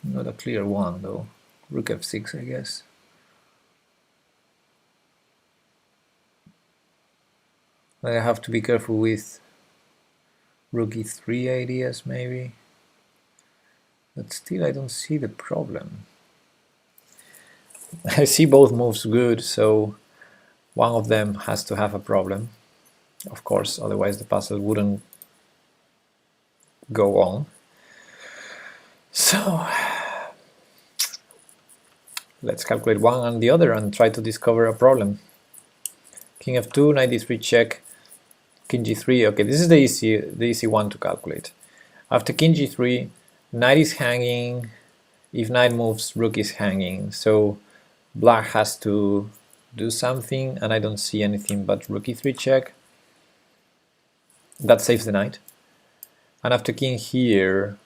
not a clear one though. Rook f6, I guess. I have to be careful with rook e3 ideas maybe, but still I don't see the problem. I see both moves good, so one of them has to have a problem, of course, otherwise the puzzle wouldn't go on. So let's calculate one and the other and try to discover a problem. King f2, knight d3 check, king g3. Okay, this is the easy one to calculate. After king g3, knight is hanging. If knight moves, rook is hanging. So black has to do something, and I don't see anything but rook e3 check. That saves the knight. And after king here,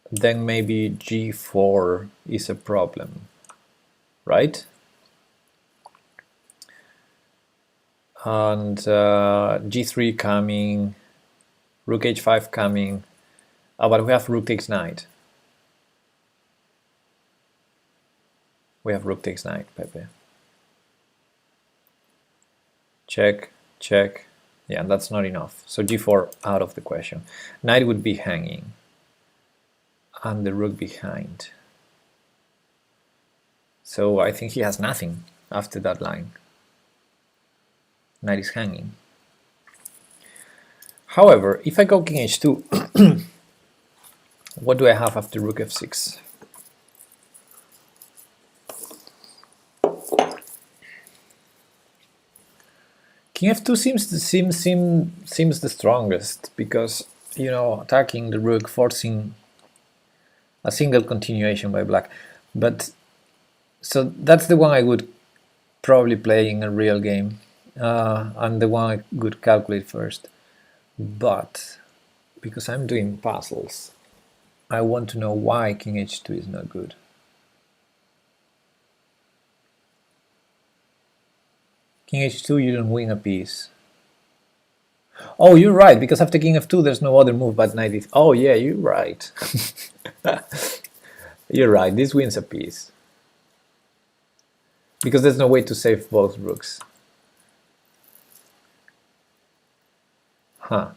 then maybe g4 is a problem, right? And g3 coming, rook h5 coming, but we have rook takes knight. We have rook takes knight, Pepe. Check, check. Yeah, that's not enough. So g4 out of the question. Knight would be hanging, and the rook behind. So I think he has nothing after that line. Knight is hanging. However, if I go king h2, what do I have after rook f6? King f2 seems the strongest, because, you know, attacking the rook, forcing a single continuation by black. But so that's the one I would probably play in a real game, and the one I would calculate first. But because I'm doing puzzles, I want to know why king h2 is not good. King h2, you don't win a piece. Oh, you're right, because after king f2 there's no other move but knight e3. Oh yeah, you're right. You're right, this wins a piece. Because there's no way to save both rooks. Huh.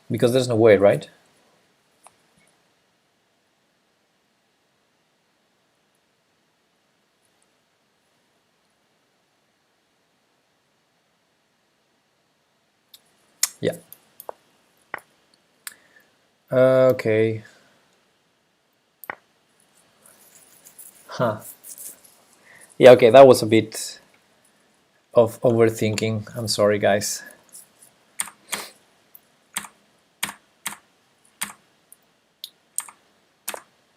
Because there's no way, right? Yeah. Okay. Huh. Yeah, okay, that was a bit of overthinking. I'm sorry, guys.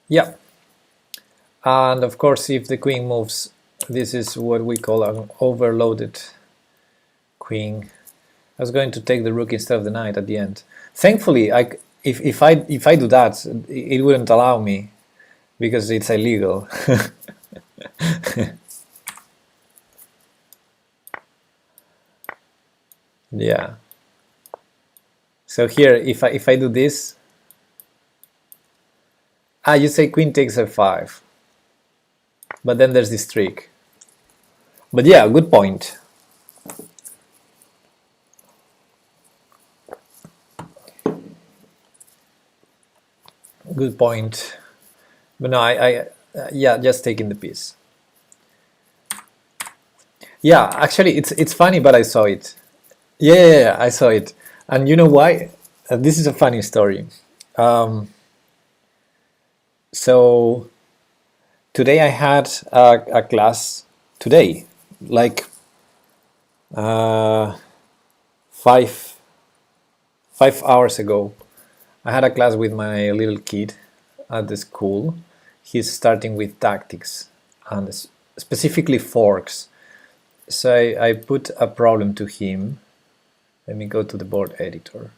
Yeah. And of course, if the queen moves, this is what we call an overloaded queen. I was going to take the rook instead of the knight at the end. Thankfully, if I do that, it wouldn't allow me, because it's illegal. Yeah. So here, if I do this, you say queen takes f5, but then there's this trick. But yeah, good point. Good point. But no, yeah, just taking the piece. Yeah, actually, it's funny, but I saw it. Yeah, I saw it. And you know why? This is a funny story. So today I had a class today, like 5 hours ago. I had a class with my little kid at the school. He's starting with tactics and specifically forks. So I put a problem to him. Let me go to the board editor,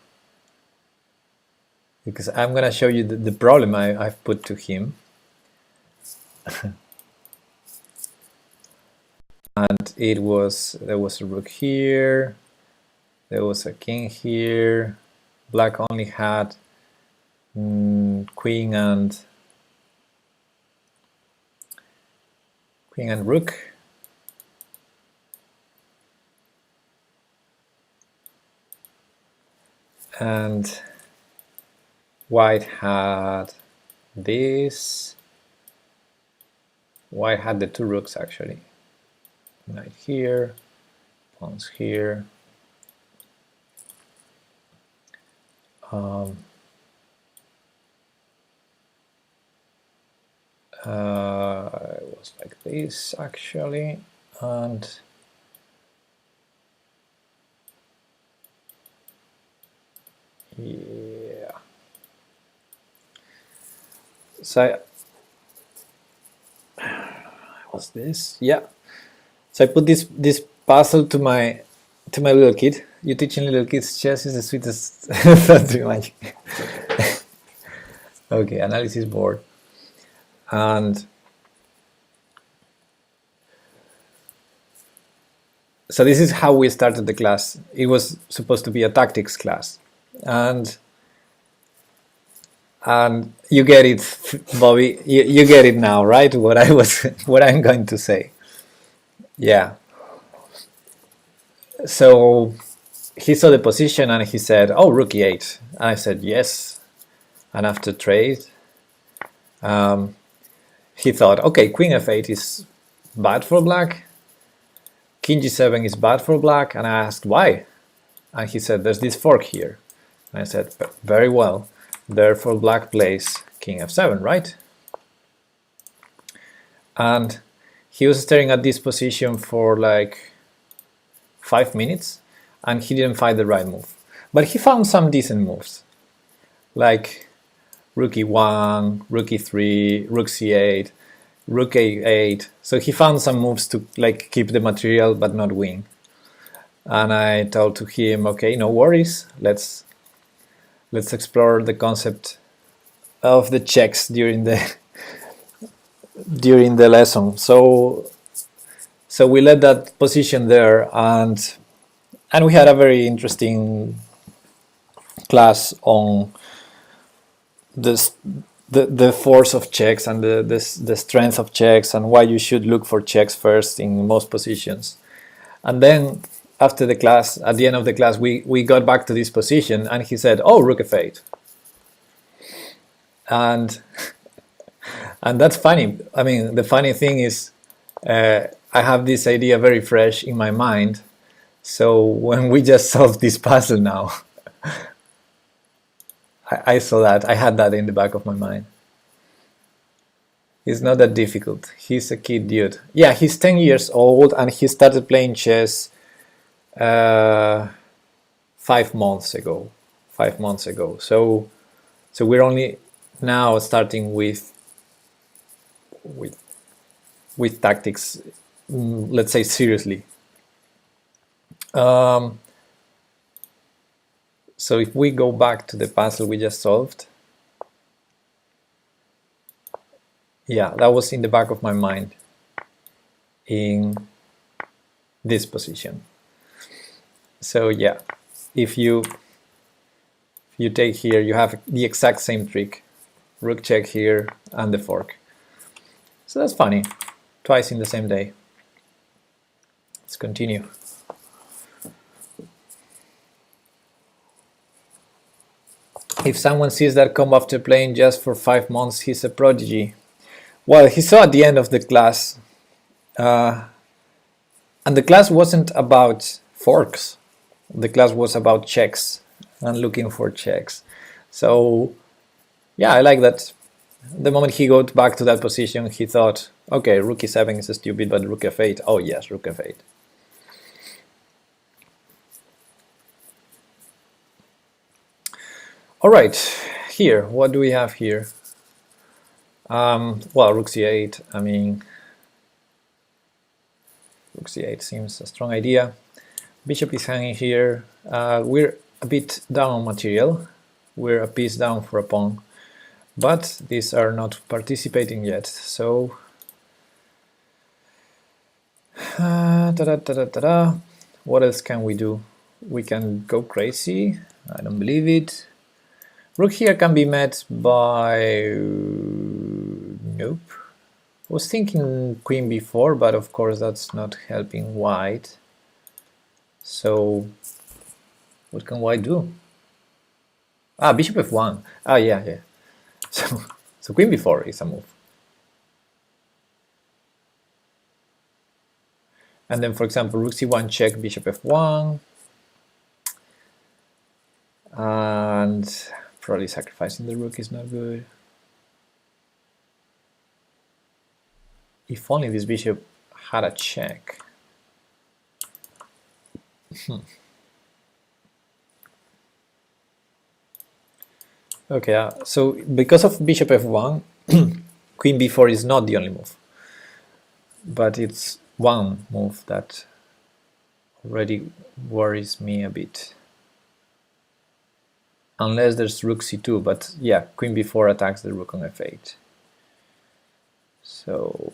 because I'm going to show you the problem I've put to him. And there was a rook here, there was a king here, black only had queen and rook. And white had this. White had the two rooks actually. Knight here, pawns here. It was like this actually, and yeah. So what's this? Yeah. So I put this puzzle to my little kid. You teaching little kids chess is the sweetest thought to imagine. Okay, analysis board. And so this is how we started the class. It was supposed to be a tactics class. And you get it, Bobby. You get it now, right? What I'm going to say. Yeah. So he saw the position and he said, "Oh, rook e8." And I said, "Yes." And after trade, he thought, "Okay, queen f8 is bad for black. King g7 is bad for black." And I asked why, and he said, "There's this fork here." And I said, "Very well. Therefore, black plays king f7, right?" And he was staring at this position for like 5 minutes, and he didn't find the right move. But he found some decent moves, like rook e1, rook e3, rook c8, rook a8. So he found some moves to like keep the material but not win. And I told to him, "Okay, no worries. Let's explore the concept of the checks during the lesson." So we left that position there, and we had a very interesting class on this, the force of checks and the strength of checks and why you should look for checks first in most positions. And then after the class, at the end of the class, we got back to this position, and he said, "Oh, rook f8." And that's funny. I mean, the funny thing is, I have this idea very fresh in my mind. So when we just solved this puzzle now, I saw that. I had that in the back of my mind. It's not that difficult. He's a kid dude. Yeah, he's 10 years old, and he started playing chess 5 months ago. 5 months ago. So we're only now starting with tactics, let's say seriously. So if we go back to the puzzle we just solved, yeah, that was in the back of my mind in this position. So yeah, if you take here, you have the exact same trick, rook check here and the fork. So that's funny, twice in the same day. Let's continue. If someone sees that combo after playing just for 5 months, he's a prodigy. Well, he saw at the end of the class, and the class wasn't about forks. The class was about checks and looking for checks. So yeah, I like that. The moment he got back to that position, he thought, okay, rook e7 is stupid, but rook f8, oh yes, rook f8. All right, here, what do we have here? Well, rook c8, I mean, rook c8 seems a strong idea. Bishop is hanging here. We're a bit down on material. We're a piece down for a pawn. But these are not participating yet, so... What else can we do? We can go crazy. I don't believe it. Rook here can be met by... Nope. I was thinking queen b4, but of course that's not helping white. So what can white do? Ah, bishop f1. Ah, yeah. So queen b4 is a move. And then, for example, rook c1 check, bishop f1. And probably sacrificing the rook is not good. If only this bishop had a check. Okay, so because of bishop f1, queen b4 is not the only move, but it's one move that already worries me a bit. Unless there's rook c2, but yeah, queen b4 attacks the rook on f8. So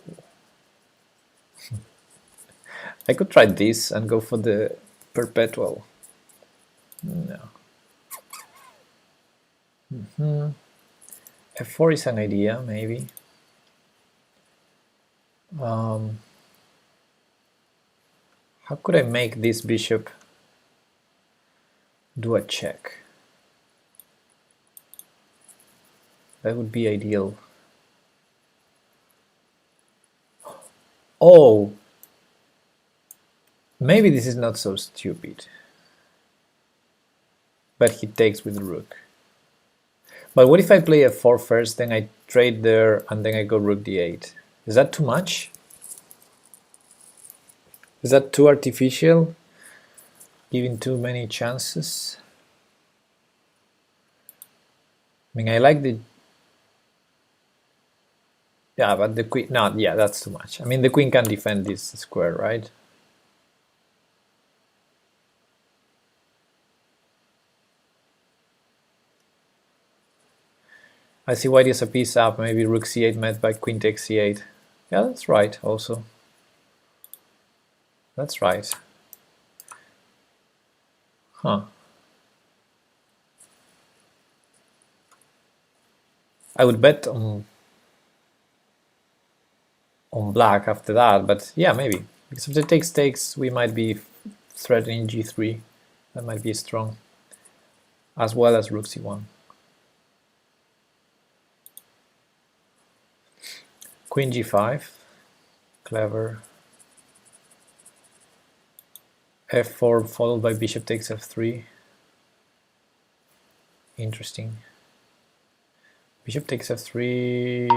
I could try this and go for the perpetual. No. F4 is an idea, maybe. How could I make this bishop do a check? That would be ideal. Oh, maybe this is not so stupid. But he takes with the rook. But what if I play f4 first, then I trade there, and then I go rook d8? Is that too much? Is that too artificial? Giving too many chances? I mean, I like the... Yeah, but the queen... No, yeah, that's too much. I mean, the queen can defend this square, right? I see white is a piece up, maybe rook c8 met by queen takes c8. Yeah, that's right, also. That's right. Huh. I would bet on black after that, but yeah, maybe. Because if the takes, we might be threatening g3. That might be strong. As well as rook c1. Queen g5. Clever. f4 followed by bishop takes f3. Interesting. Bishop takes f3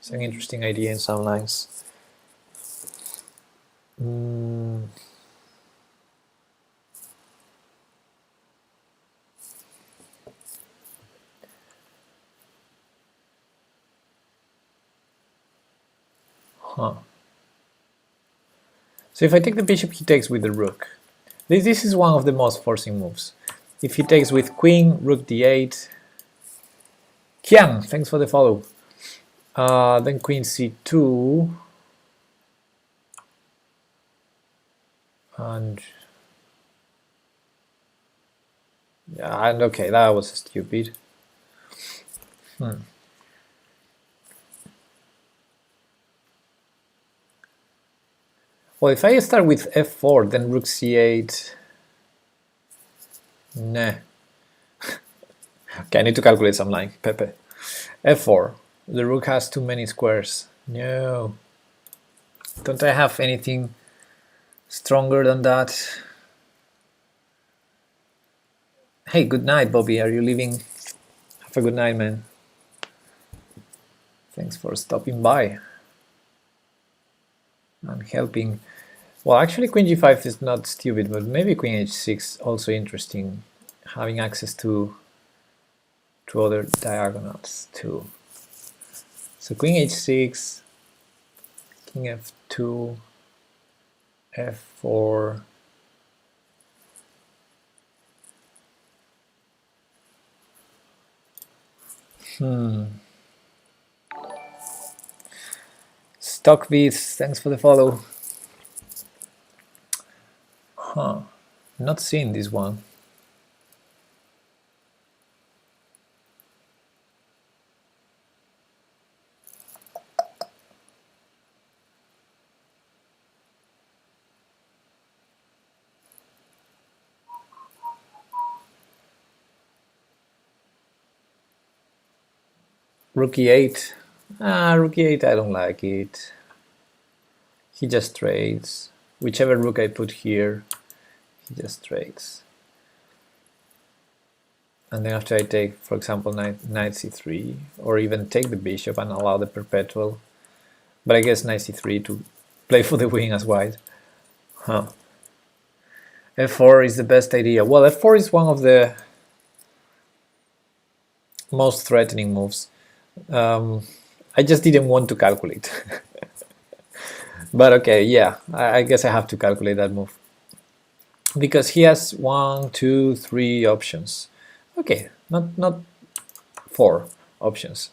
is an interesting idea in some lines. Huh. So if I take the bishop, he takes with the rook. This is one of the most forcing moves. If he takes with queen, rook d8. Kian, thanks for the follow. Then queen c2. And yeah, and okay, that was stupid. Well, if I start with f4, then rook c8. Nah. Okay, I need to calculate some line. Pepe. f4. The rook has too many squares. No. Don't I have anything stronger than that? Hey, good night, Bobby. Are you leaving? Have a good night, man. Thanks for stopping by and helping. Well, actually, queen g5 is not stupid, but maybe queen h6 also interesting, having access to other diagonals too. So queen h6, king f2, f4. Stockbeats, thanks for the follow. Huh, not seeing this one. Rook e8. Rook e8, I don't like it. He just trades. Whichever rook I put here, he just trades. And then after I take, for example, knight c3, or even take the bishop and allow the perpetual, But I guess knight c3 to play for the wing as white. Huh. f4 is the best idea. Well, f4 is one of the most threatening moves. I just didn't want to calculate. But okay, yeah, I guess I have to calculate that move. Because he has 1, 2, 3 options. Okay, not 4 options.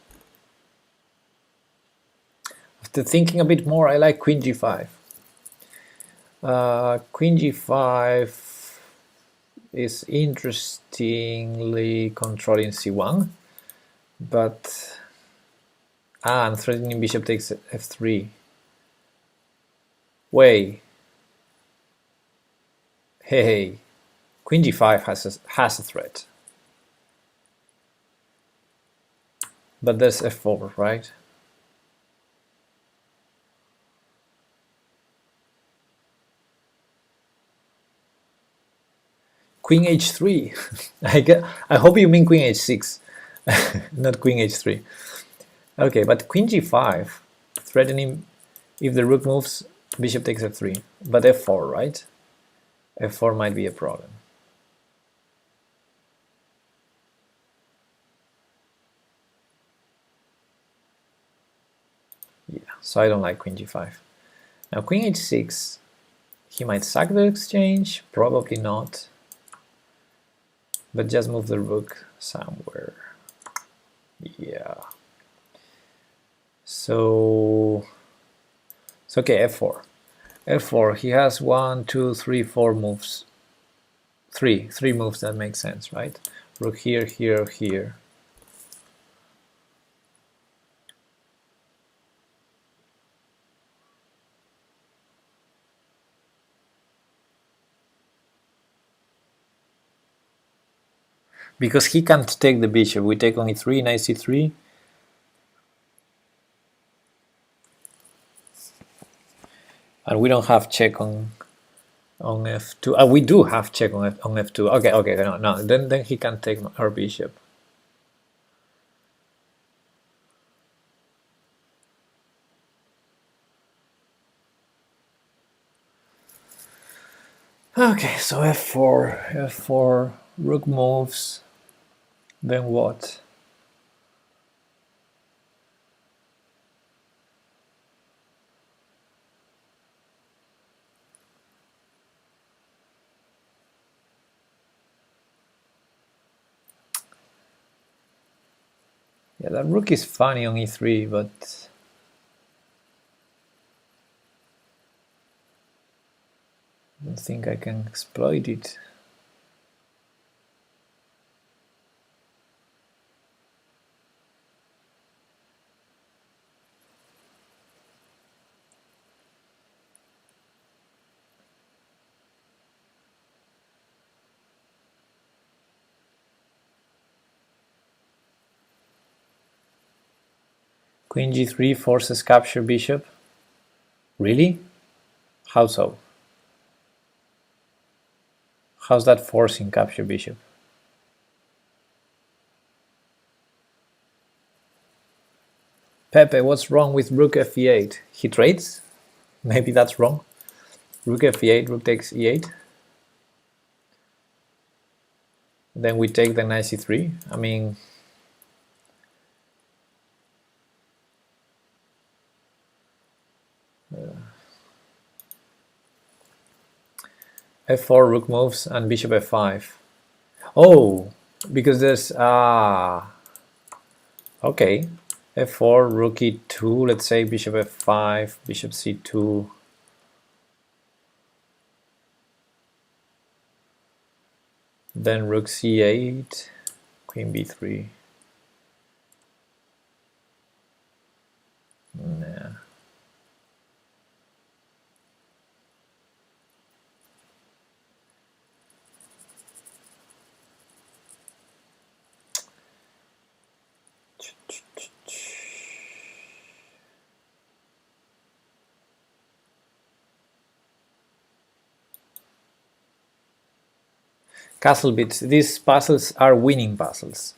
After thinking a bit more, I like queen g5. Queen g5 is interestingly controlling c1, but and threatening bishop takes f3. Wait, hey, queen g5 has a threat, but there's f4, right? Queen h3. I hope you mean queen h6, not queen h3. Okay, but queen g5 threatening if the rook moves, bishop takes f3, but f4, right? f4 might be a problem. Yeah, so I don't like queen g5. Now queen h6, he might sack the exchange, probably not, but just move the rook somewhere. Yeah. So okay, f4. f4, he has 1, 2, 3, 4 moves. Three moves that make sense, right? Rook here, here, here. Because he can't take the bishop, we take on e3, knight c3. And we don't have check on f2. We do have check on f2. Okay, no. Then he can take our bishop. Okay, so f4, rook moves. Then what? Yeah, that rook is funny on e3, but I don't think I can exploit it. Queen g3 forces capture bishop. Really? How so? How's that forcing capture bishop? Pepe, what's wrong with rook f8? He trades? Maybe that's wrong. Rook f8, rook takes e8. Then we take the knight c3. I mean, f4, rook moves, and bishop f5. Oh, because there's okay, f4, rook e2. Let's say bishop f5, bishop c2. Then rook c8, queen b3. Nah. Castle bits. These puzzles are winning puzzles.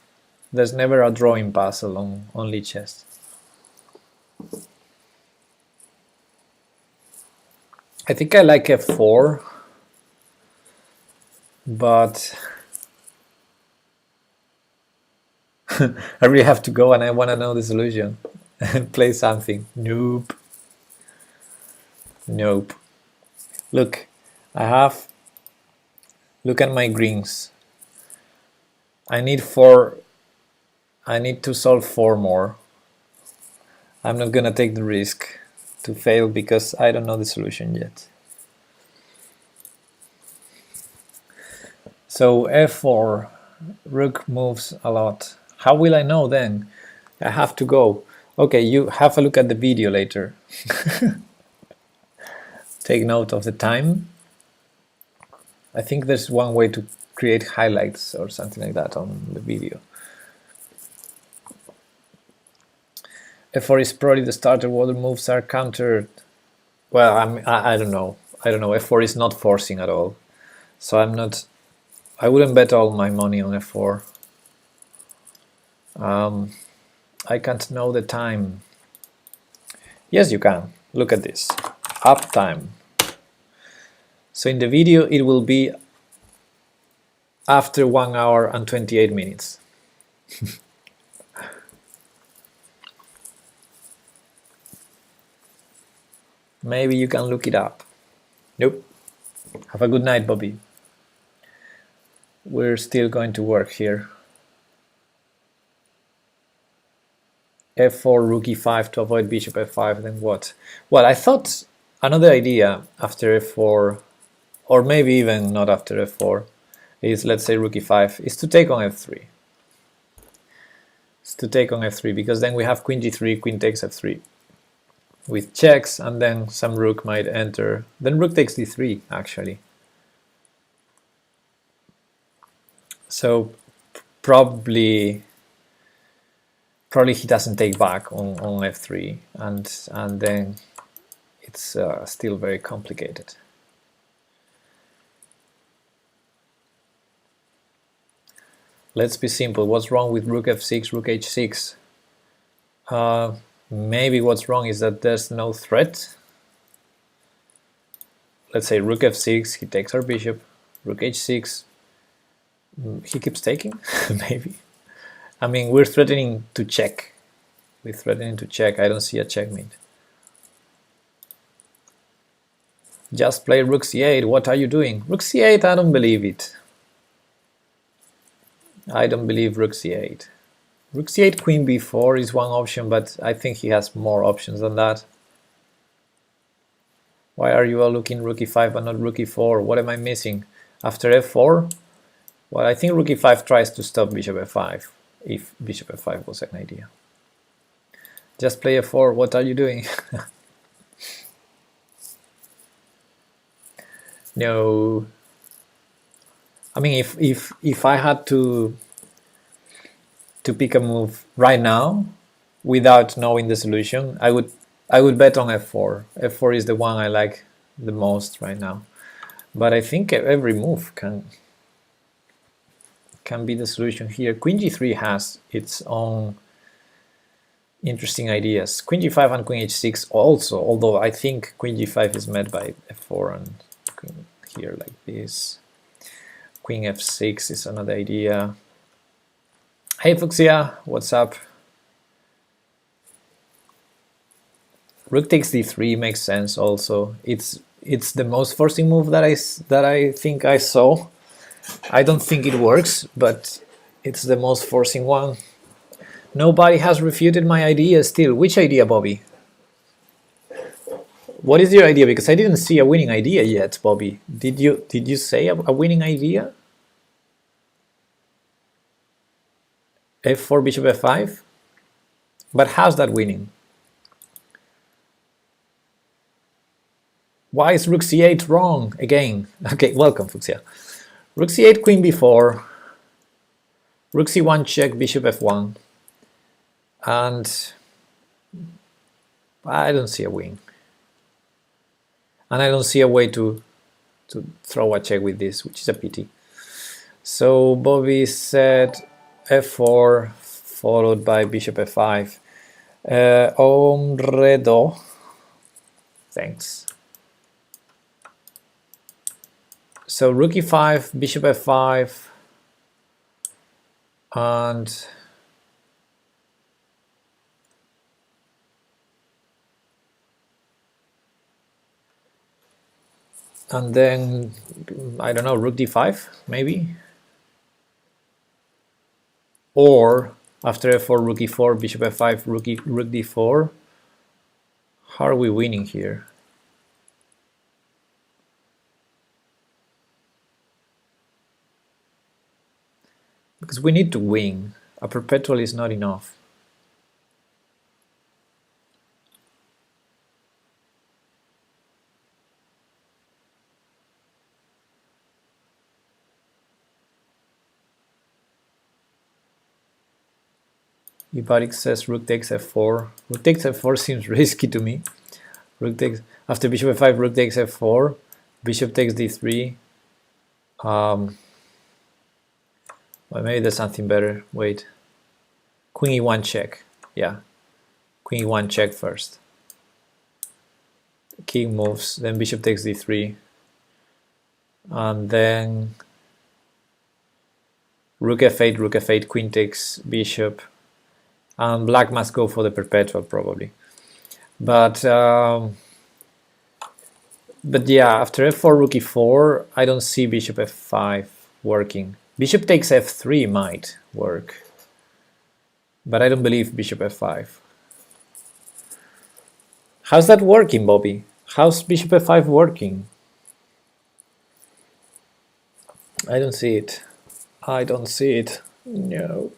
There's never a drawing puzzle on Lichess. I think I like f4, but I really have to go and I want to know the solution. Play something. Nope. Nope. Look, look at my greens. I need to solve 4 more. I'm not gonna take the risk to fail because I don't know the solution yet. So f4, rook moves a lot. How will I know then? I have to go. Okay, you have a look at the video later. Take note of the time. I think there's one way to create highlights or something like that on the video. f4 is probably the starter. What moves are countered? Well, I don't know. I don't know. f4 is not forcing at all, so I wouldn't bet all my money on f4. I can't know the time. Yes, you can. Look at this. Up time. So in the video it will be after 1 hour and 28 minutes. Maybe you can look it up. Nope. Have a good night, Bobby. We're still going to work here. f4, rook e5 to avoid bishop f5, then what? Well, I thought another idea after f4, or maybe even not after f4, is, let's say, rook e5, is to take on f3. It's to take on f3, because then we have queen g3, queen takes f3 with checks, and then some rook might enter. Then rook takes d3, actually. So probably he doesn't take back on f3, and then it's still very complicated. Let's be simple. What's wrong with rook f6, rook h6? Maybe what's wrong is that there's no threat. Let's say rook f6, he takes our bishop. Rook h6, he keeps taking, maybe. I mean, we're threatening to check. We're threatening to check. I don't see a checkmate. Just play rook c8. What are you doing? Rook c8, I don't believe it. I don't believe rook c8. Rook c8, queen b4 is one option, but I think he has more options than that. Why are you all looking rook e5 but not rook e4? What am I missing? After f4? Well, I think rook e5 tries to stop bishop f5, if bishop f5 was an idea. Just play f4. What are you doing? No. I mean, if I had to pick a move right now without knowing the solution, I would bet on f4. f4 is the one I like the most right now. But I think every move can be the solution here. Queen g3 has its own interesting ideas. Queen g5 and queen h6 also, although I think queen g5 is met by f4 and queen here like this. Queen f6 is another idea. Hey Fuxia, what's up? Rook takes d3 makes sense also. It's the most forcing move that I think I saw. I don't think it works, but it's the most forcing one. Nobody has refuted my idea still. Which idea, Bobby? What is your idea? Because I didn't see a winning idea yet, Bobby. Did you say a winning idea? f4 bishop f5? But how's that winning? Why is rook c8 wrong again? Okay, welcome, Fuxia. Rook c8, queen b4, rook c1 check, bishop f1, and I don't see a win. And I don't see a way to throw a check with this, which is a pity. So Bobby said f4 followed by bishop f5. Omredo, thanks. So rook e5, bishop f5, and then I don't know, rook d5 maybe, or after f4, rook e4, bishop f5, rook d4. How are we winning here? Because we need to win. A perpetual is not enough. Ibarik says rook takes f4. Rook takes f4 seems risky to me. Rook takes, after bishop f5, rook takes f4, bishop takes d3. Well, maybe there's something better. Wait. Queen e1 check. Yeah. Queen e1 check first. King moves, then bishop takes d3. And then rook f8, queen takes bishop. And black must go for the perpetual probably. But yeah, after f4, rook e4, I don't see bishop f5 working. Bishop takes f3 might work, but I don't believe bishop f5. How's that working, Bobby? How's bishop f5 working? I don't see it. I don't see it. No.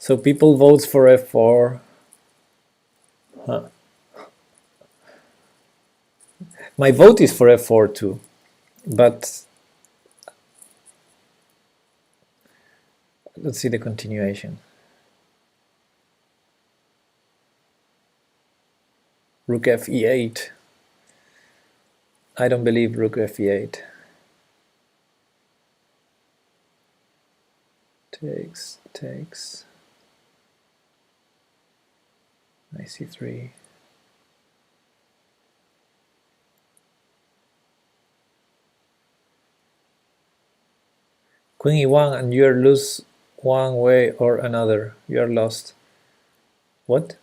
So people vote for f4. Huh. My vote is for f4 too, but let's see the continuation. Rook f e8. I don't believe rook f e8. Takes. Knight c3. Queen e1 and you're lose one way or another. You're lost. What?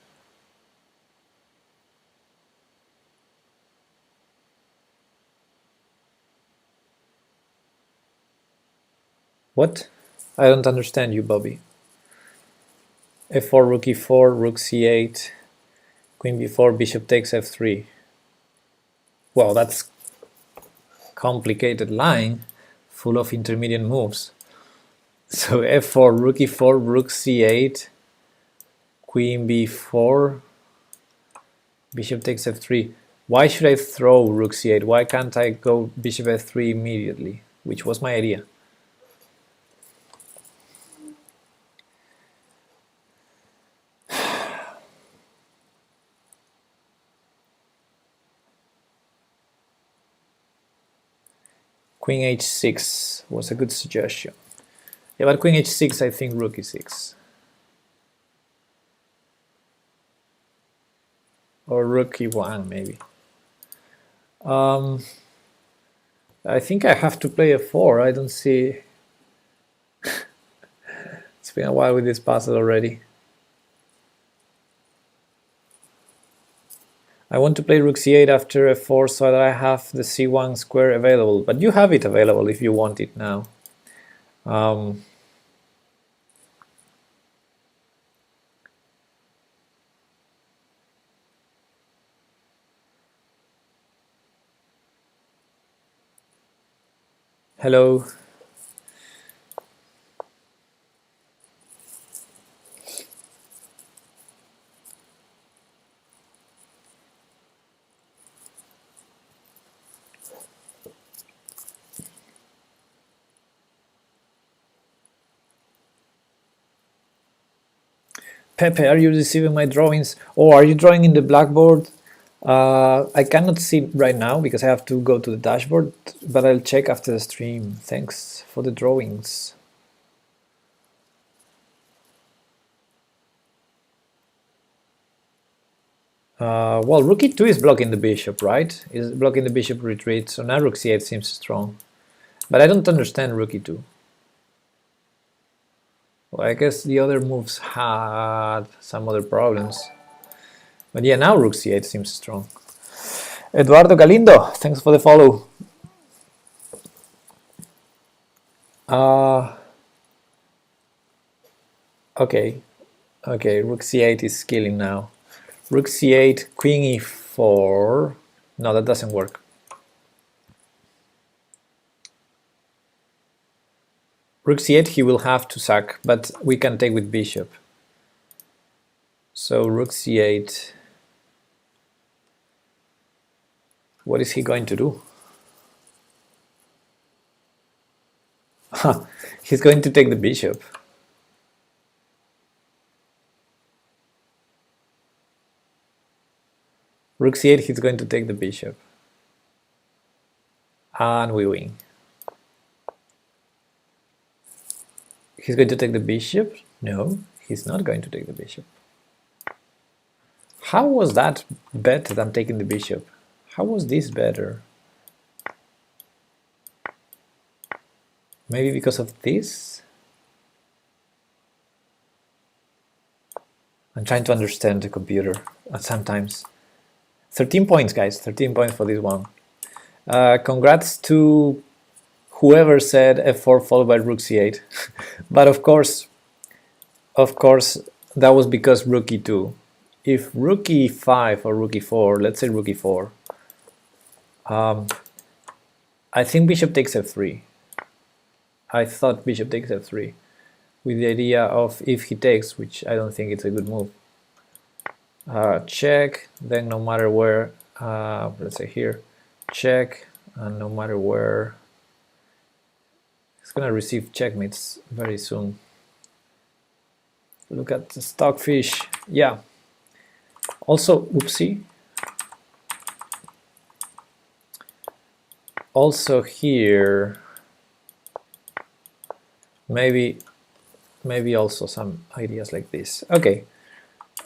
What? I don't understand you, Bobby. f4, rook e4, rook c8, queen b4, bishop takes f3. Well, that's complicated line full of intermediate moves. So f4, rook e4, rook c8, queen b4, bishop takes f3. Why should I throw rook c8? Why can't I go bishop f3 immediately? Which was my idea. Queen h6 was a good suggestion. Yeah, but queen h6, I think rook e6. Or rook e1, maybe. I think I have to play f4. I don't see... It's been a while with this puzzle already. I want to play rook c8 after f4 so that I have the c1 square available. But you have it available if you want it now. Hello. Pepe, are you receiving my drawings? Or are you drawing in the blackboard? I cannot see right now because I have to go to the dashboard, but I'll check after the stream. Thanks for the drawings. Well, rook e2 is blocking the bishop, right? Is blocking the bishop retreat, so now rook c8 seems strong. But I don't understand rook e2. Well, I guess the other moves had some other problems. But yeah, now rook c8 seems strong. Eduardo Galindo, thanks for the follow. Okay, rook c8 is killing now. Rook c8, queen e4. No, that doesn't work. Rook c8 he will have to sack, but we can take with bishop. So rook c8. What is he going to do? He's going to take the bishop. Rook c8, he's going to take the bishop. And we win. He's going to take the bishop? No, he's not going to take the bishop. How was that better than taking the bishop? How was this better? Maybe because of this? I'm trying to understand the computer sometimes. 13 points, guys. 13 points for this one. Congrats to whoever said f4 followed by rook c8. But of course, that was because rook e2. If rook e5 or rook e4, let's say rook e4, I think bishop takes f3. I thought bishop takes f3 with the idea of if he takes, which I don't think it's a good move. Check, then no matter where, let's say here, check, and no matter where, it's gonna receive checkmates very soon. Look at the stockfish, yeah. Also, oopsie. Also here, maybe also some ideas like this. Okay,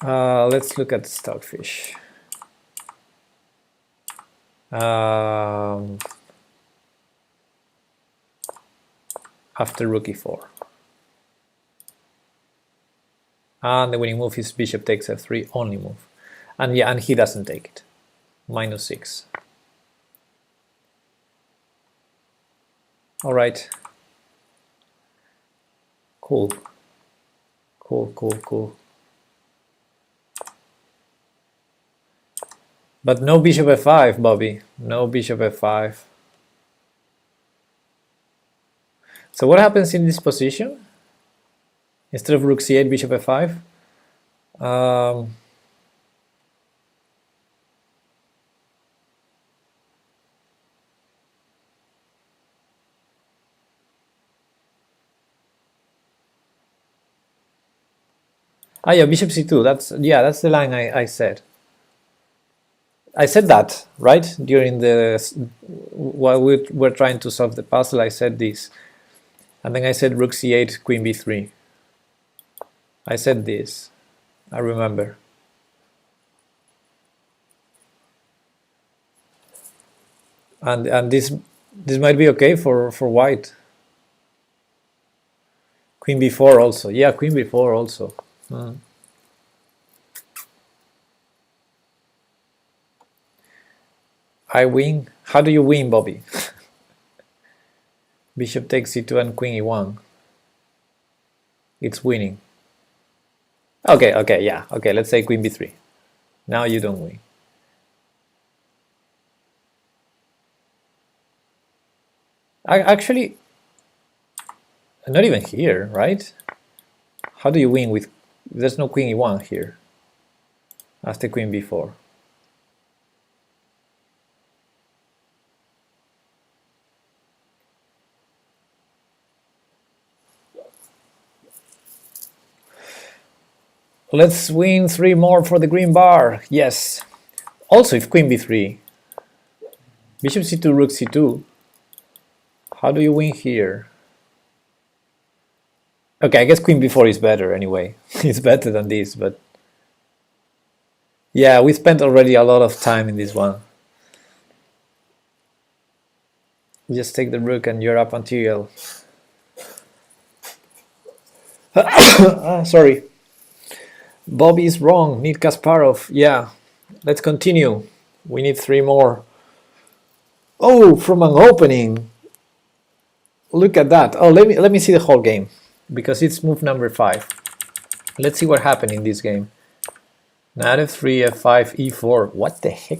let's look at the stockfish. After rook e4. And the winning move is bishop takes f3, only move. And yeah, and he doesn't take it. -6. All right. Cool. Cool. But no bishop f5, Bobby. No bishop f5. So what happens in this position? Instead of rook c8, bishop f5? Yeah, bishop c2. That's the line I said. I said that, right? During while we were trying to solve the puzzle, I said this. And then I said rook c8, queen b3. I said this. I remember. And this might be okay for white. Queen b4 also. Yeah, queen b4 also. I win. How do you win, Bobby? Bishop takes c2 and queen e1. It's winning. Okay, yeah. Okay, let's say queen b3. Now you don't win. Actually, not even here, right? How do you win with... There's no queen e1 here. After queen b4. Let's win 3 more for the green bar. Yes. Also, if queen b3, bishop c2, rook c2, how do you win here? Okay, I guess queen b4 is better anyway. It's better than this, but Yeah, we spent already a lot of time in this one. Just take the rook and you're up until. Sorry. Bobby is wrong. Need Kasparov. Yeah. Let's continue. We need 3 more. Oh, from an opening. Look at that. Oh, let me see the whole game because it's move number 5. Let's see what happened in this game. Knight f3, f5, e4. What the heck?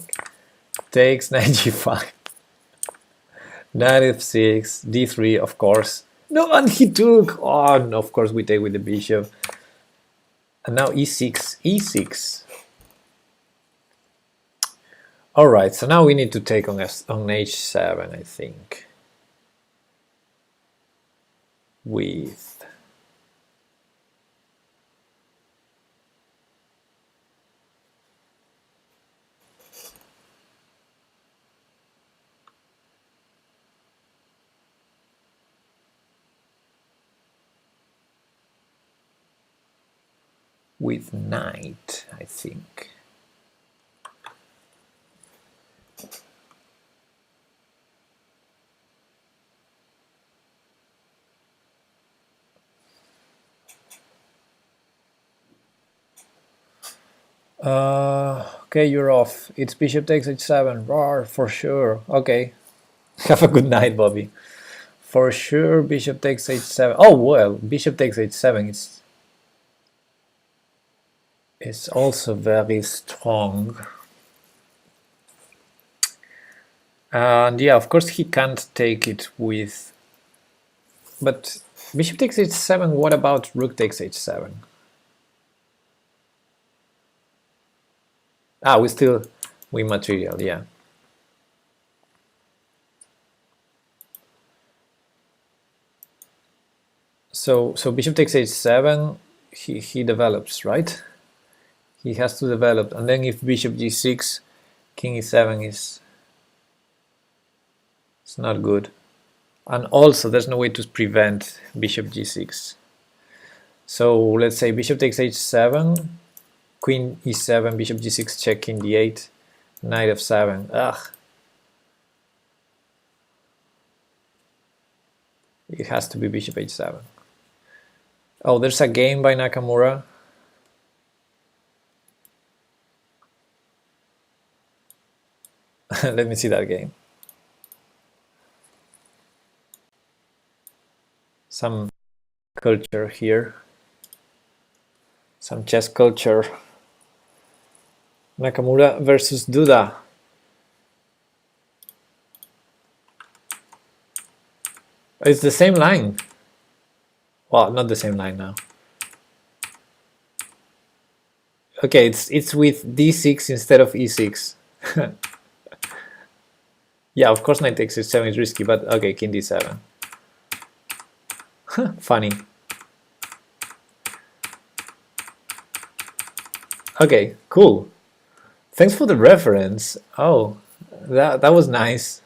Takes knight g5. Knight f6, d3, of course. No, and he took. Oh, no, of course we take with the bishop. And now e6, e6. All right, so now we need to take on h7, I think. With knight, I think. Okay, you're off. It's bishop takes h7. Roar, for sure. Okay. Have a good night, Bobby. For sure, bishop takes h7. Oh, well, bishop takes h7. It's also very strong. And yeah, of course he can't take it with... But bishop takes h7, what about rook takes h7? Ah, we still win material, yeah. So bishop takes h7, he develops, right? He has to develop, and then if bishop g6, king e7 it's not good. And also there's no way to prevent bishop g6. So let's say bishop takes h7, queen e7, bishop g6 check, king d8, knight f7. Ugh. It has to be bishop h7. Oh, there's a game by Nakamura. Let me see that game. Some culture here. Some chess culture. Nakamura versus Duda. It's the same line. Well, not the same line now. Okay, it's with d6 instead of e6. Yeah, of course knight takes h7 is risky, but okay, king d7. Funny. Okay, cool. Thanks for the reference. Oh, that was nice.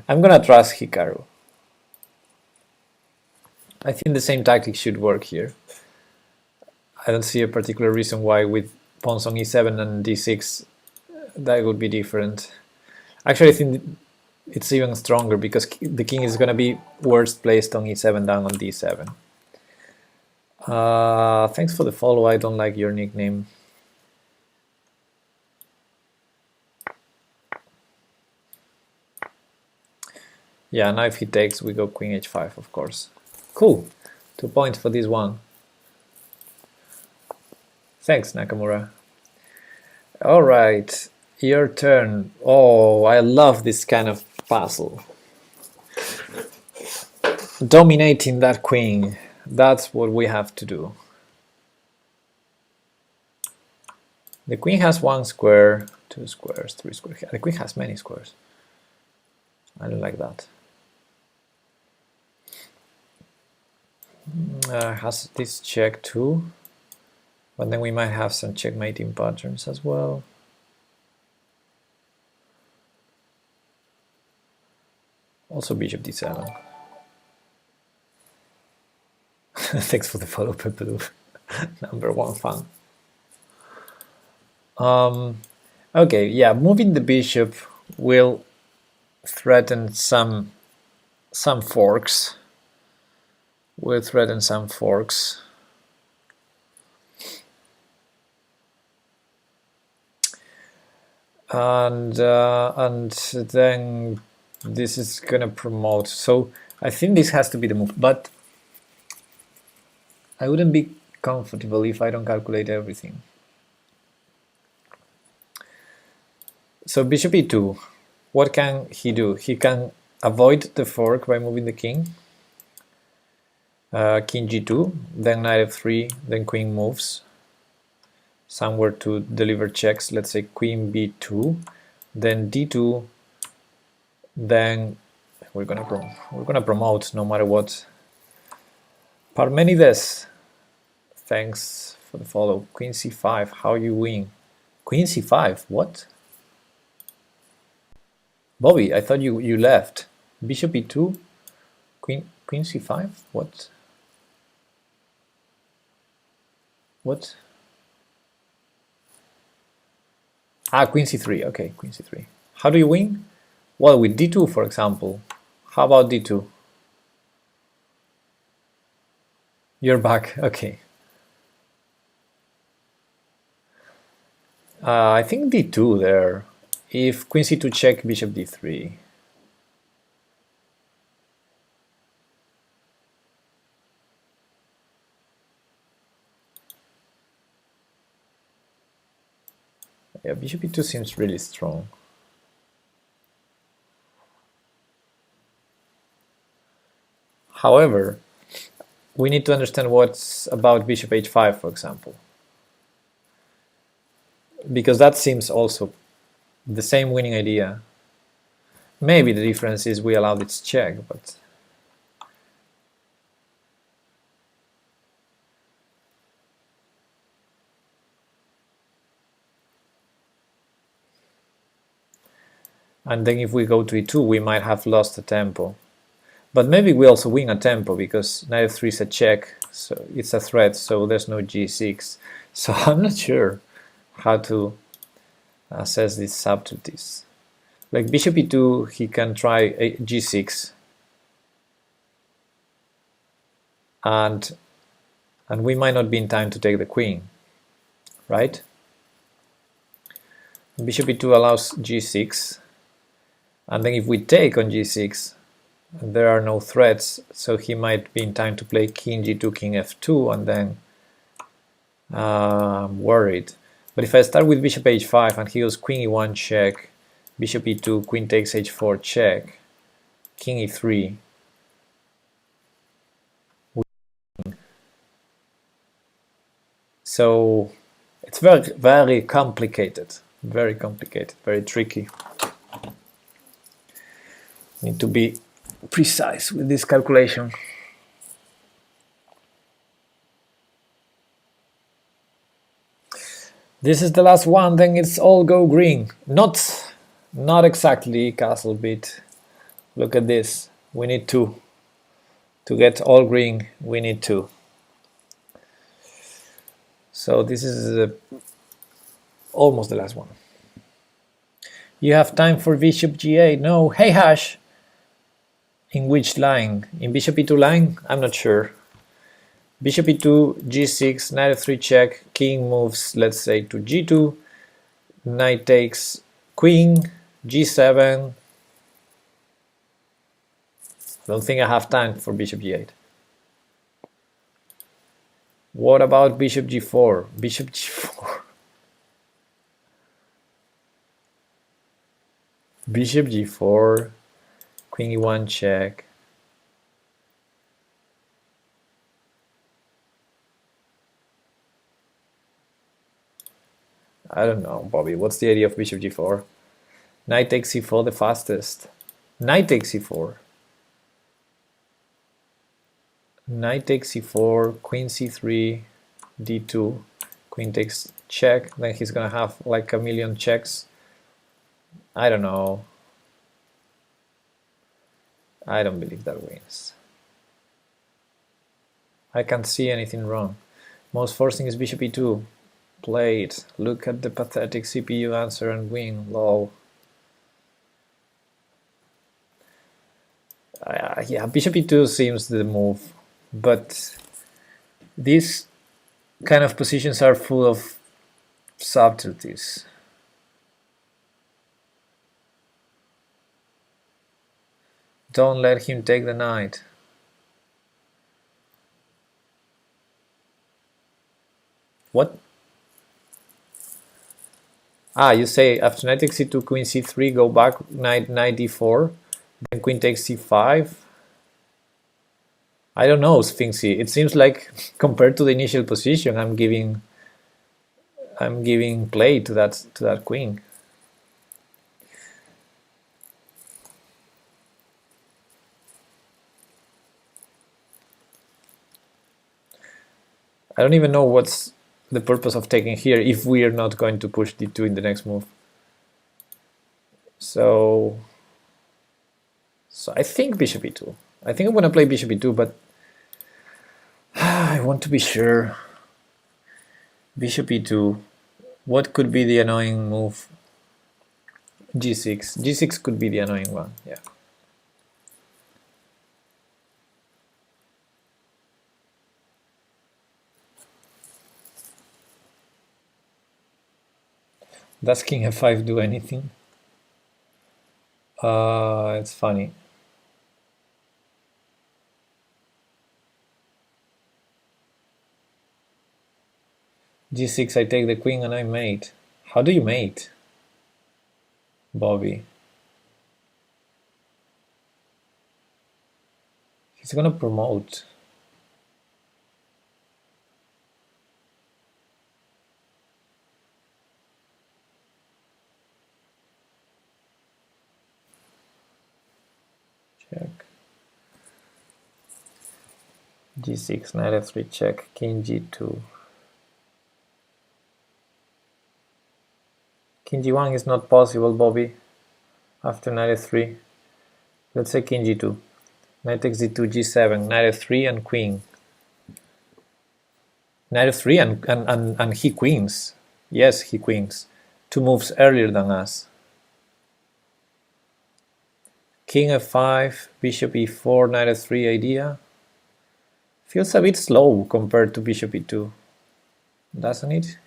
I'm gonna trust Hikaru. I think the same tactic should work here. I don't see a particular reason why with pawns on e7 and d6 that would be different. Actually, I think it's even stronger because the king is going to be worse placed on e7 than on d7. Thanks for the follow. I don't like your nickname. Yeah, now if he takes, we go queen h5, of course. Cool. 2 points for this one. Thanks, Nakamura. All right, your turn. Oh, I love this kind of puzzle. Dominating that queen. That's what we have to do. The queen has 1 square, 2 squares, 3 squares. The queen has many squares. I don't like that. Has this check too, but then we might have some checkmating patterns as well. Also bishop d7. Thanks for the follow, Pepelu. Number one fan. Okay, yeah, moving the bishop will threaten some forks. Will threaten some forks. And then this is gonna promote. So I think this has to be the move, but I wouldn't be comfortable if I don't calculate everything. So bishop e2, what can he do? He can avoid the fork by moving the king. King g2, then knight f3, then queen moves somewhere to deliver checks. Let's say queen b2, then d2, then we're gonna promote no matter what. Parmenides, thanks for the follow. Queen c5, how you win? Queen c5, what? Bobby, I thought you left. Bishop e2, queen c5, what? What? Ah, queen c3, okay, queen c3. How do you win? Well, with d2, for example. How about d2? You're back, okay. I think d2 there. If queen c2 check, bishop d3. Yeah, bishop e2 seems really strong. However, we need to understand what's about bishop h5, for example. Because that seems also the same winning idea. Maybe the difference is we allowed its check, but and then if we go to e2, we might have lost the tempo. But maybe we also win a tempo because knight f3 is a check, so it's a threat, so there's no g6. So I'm not sure how to assess these subtleties. Like bishop e2, he can try g6, and we might not be in time to take the queen, right? Bishop e2 allows g6, and then if we take on g6, there are no threats, so he might be in time to play king g2, king f2, and then I'm worried. But if I start with bishop h5 and he goes queen e1 check, bishop e2, queen takes h4 check, king e3, so it's very complicated, very tricky. Need to be precise with this calculation. This is the last one, then it's all go green. Not exactly, castle bit. Look at this. We need two. To get all green, we need two. So this is almost the last one. You have time for bishop g8. No, hey Hash. In which line? In bishop e2 line? I'm not sure. Bishop e2, g6, knight f3 check, king moves, let's say, to g2, knight takes queen, g7. I don't think I have time for bishop g8. What about bishop g4? Bishop g4. Bishop g4, queen e1 check. I don't know, Bobby. What's the idea of bishop g4? Knight takes c4 the fastest. Knight takes c4. Knight takes c4, queen c3, d2, queen takes check. Then he's gonna have like a million checks. I don't know. I don't believe that wins. I can't see anything wrong. Most forcing is bishop e2. Play it. Look at the pathetic CPU answer and win. Lol. Yeah, bishop e2 seems the move, but these kind of positions are full of subtleties. Don't let him take the knight. What? Ah, you say after knight takes c2, queen c3, go back, knight d4, then queen takes c5. I don't know, Sphinxy. It seems like compared to the initial position, I'm giving play to that queen. I don't even know what's the purpose of taking here if we are not going to push d2 in the next move. So I think bishop e2. I think I'm going to play bishop e2, but I want to be sure. Bishop e2. What could be the annoying move? g6. g6 could be the annoying one, yeah. Does king f5 do anything? It's funny. g6, I take the queen and I mate. How do you mate, Bobby? He's gonna promote. Check. g6, knight f3 check, king g2. King g1 is not possible, Bobby. After knight f3. Let's say king g2. Knight takes d2, g7, knight f3 and queen. Knight f3 and he queens. Yes, he queens. 2 moves earlier than us. King f5, bishop e4, knight f3 idea. Feels a bit slow compared to bishop e2, doesn't it?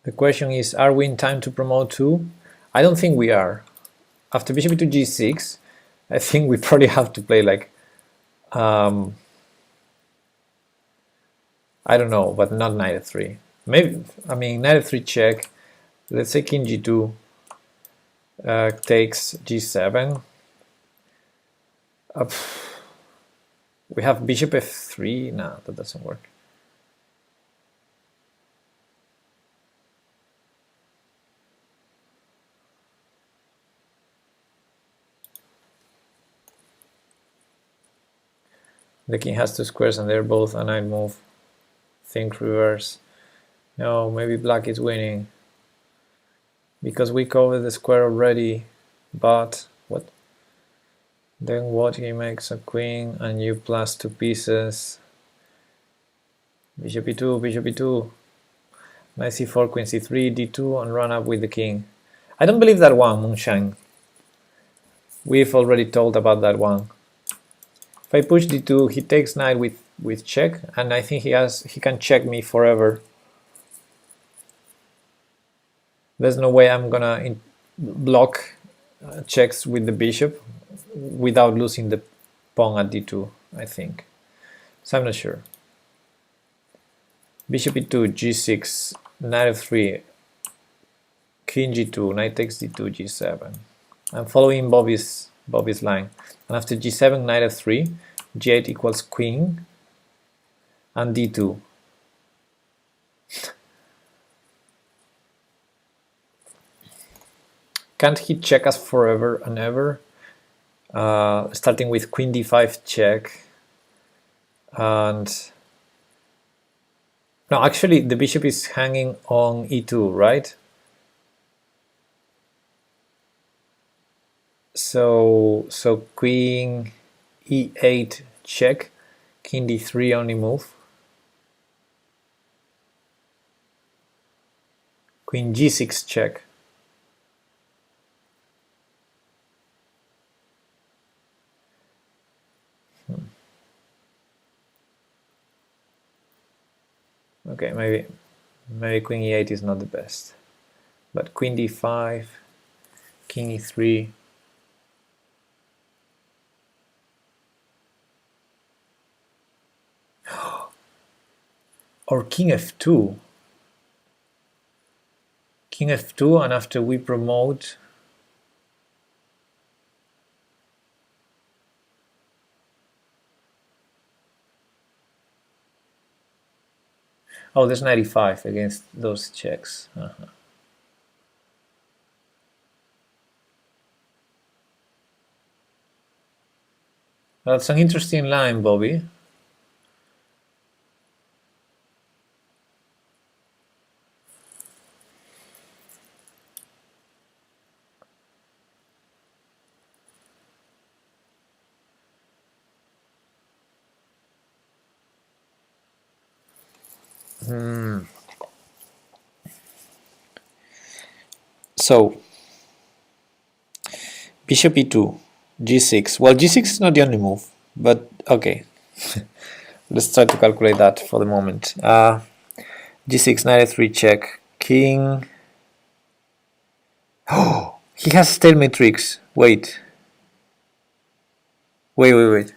The question is, are we in time to promote too? I don't think we are. After bishop e2 g6, I think we probably have to play like, I don't know, but not knight f3. Maybe, I mean, knight f3 check. Let's say king g2 takes g7. We have bishop f3. No, that doesn't work. The king has 2 squares and they're both a knight move. Think reverse. No, maybe black is winning. Because we covered the square already. But, what? Then what? He makes a queen and you plus 2 pieces. Bishop e2, bishop e2. Knight c4, queen c3, d2, and run up with the king. I don't believe that one, Moonshine. We've already told about that one. If I push d2, he takes knight with check, and I think he can check me forever. There's no way I'm gonna block checks with the bishop without losing the pawn at d2, I think. So I'm not sure. Bishop e2, g6, knight f3, king g2, knight takes d2, g7. I'm following Bobby's line. And after g7, knight f3, g8 equals queen, and d2. Can't he check us forever and ever? Starting with queen d5 check. And no, actually the bishop is hanging on e2, right? So queen e8 check, king d3 only move, queen g6 check. Okay, maybe queen e8 is not the best, but queen d5, king e3. Or king f2. King f2, and after we promote, oh, there's 95 against those checks. That's an interesting line, Bobby. So, bishop e2, g6. Well, g6 is not the only move, but okay. Let's try to calculate that for the moment. G6, knight f3 check, king. Oh, he has stalemate tricks. Wait. Wait.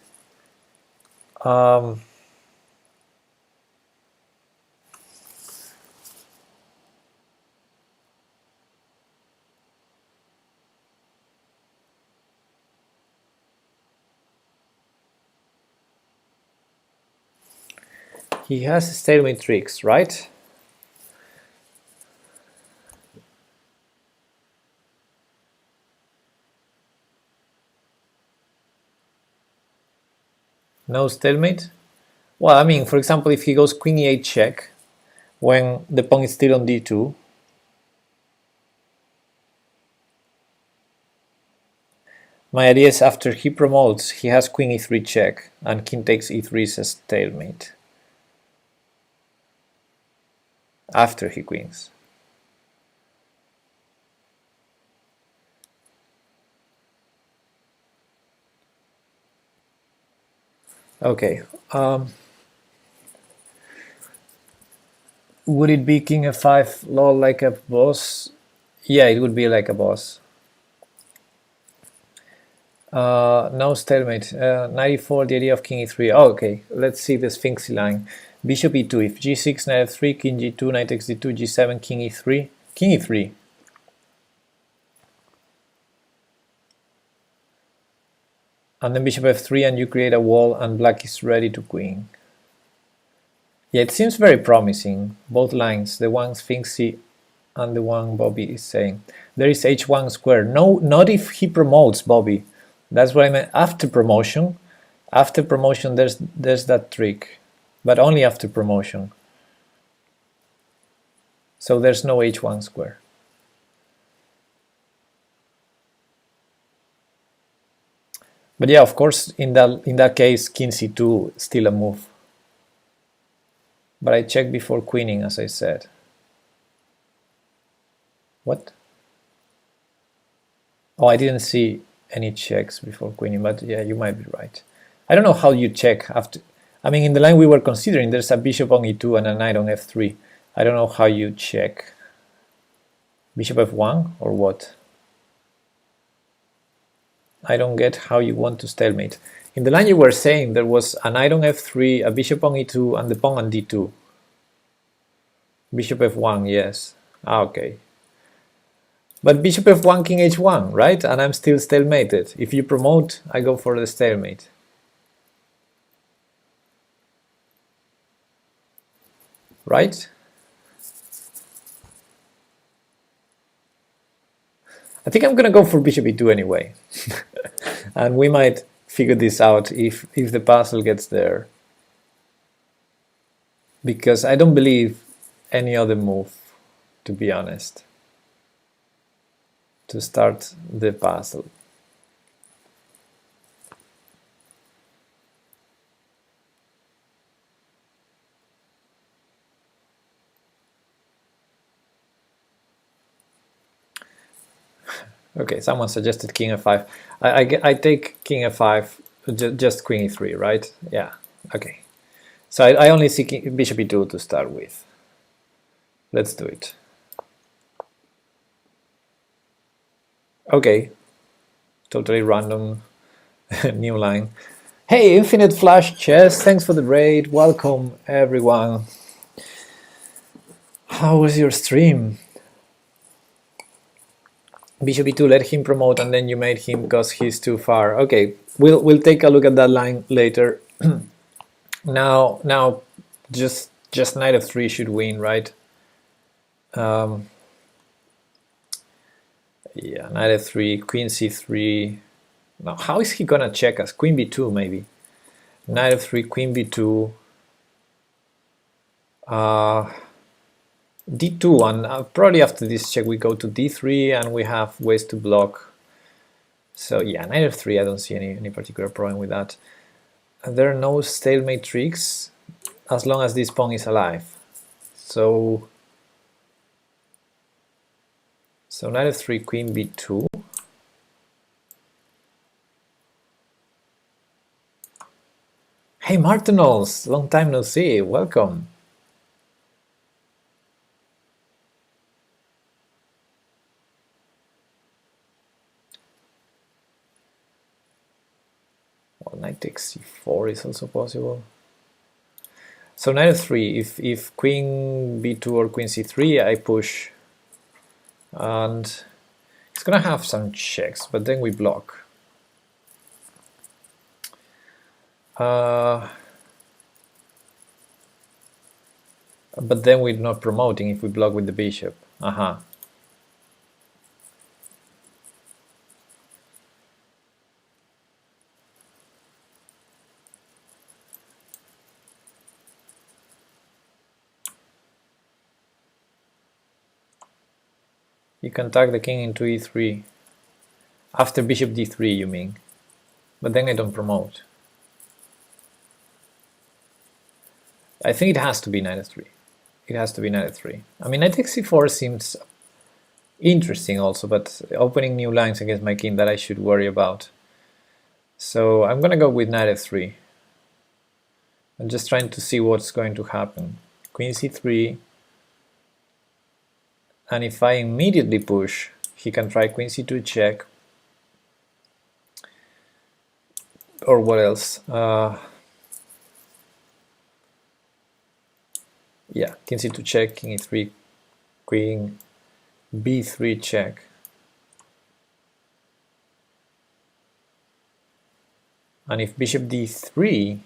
He has stalemate tricks, right? No stalemate? Well, I mean, for example, if he goes queen e8 check, when the pawn is still on d2, my idea is after he promotes, he has queen e3 check, and king takes e3 is a stalemate. After he queens. Okay. Would it be king f5 lol like a boss? Yeah, it would be like a boss. No stalemate. 94, the idea of king e3. Oh, okay, let's see the Sphinxy line. Bishop e2, if g6, knight f3, king g2, knight takes d2, g7, king e3. King e3. And then bishop f3, and you create a wall, and black is ready to queen. Yeah, it seems very promising, both lines, the one Sphinxy and the one Bobby is saying. There is h1 square. No, not if he promotes, Bobby. That's what I meant. After promotion, there's that trick, but only after promotion. So there's no h1 square. But yeah, of course, in that case, king c2 still a move. But I checked before queening, as I said. What? Oh, I didn't see any checks before queening, but yeah, you might be right. I don't know how you check after. I mean, in the line we were considering, there's a bishop on e2 and a knight on f3. I don't know how you check. Bishop f1 or what? I don't get how you want to stalemate. In the line you were saying there was a knight on f3, a bishop on e2, and the pawn on d2. Bishop f1, yes. Ah, okay. But bishop f1, king h1, right? And I'm still stalemated. If you promote, I go for the stalemate. Right? I think I'm gonna go for bishop e2 anyway. And we might figure this out if the puzzle gets there. Because I don't believe any other move, to be honest, to start the puzzle. Okay, someone suggested king f5. I take king f5, just queen e3, right? Yeah, okay. So I only see bishop e2 to start with. Let's do it. Okay, totally random new line. Hey, Infinite Flash Chess, thanks for the raid. Welcome, everyone. How was your stream? Bishop e2, let him promote, and then you made him because he's too far. Okay, we'll take a look at that line later. now, just knight f3 should win, right? Yeah, knight f3, queen c3. Now, how is he gonna check us? Queen b2 maybe. Knight f3, queen b2. D2, and probably after this check we go to d3, and we have ways to block. So yeah, knight f3, I don't see any particular problem with that. And there are no stalemate tricks as long as this pawn is alive. So knight f3, queen b2. Hey Martinals, long time no see, welcome. Well, knight takes c4 is also possible. So knight f3, if queen b2 or queen c3, I push, and it's gonna have some checks, but then we block. But then we're not promoting if we block with the bishop. You can tag the king into e3. After bishop d3, you mean. But then I don't promote. I think it has to be knight f3. It has to be knight f3. I mean, knight takes c4 seems interesting also, but opening new lines against my king that I should worry about. So I'm gonna go with knight f3. I'm just trying to see what's going to happen. Queen c3. And if I immediately push, he can try queen c2 check. Or what else? Yeah, king c2 check, king e3, queen b3 check. And if bishop d3,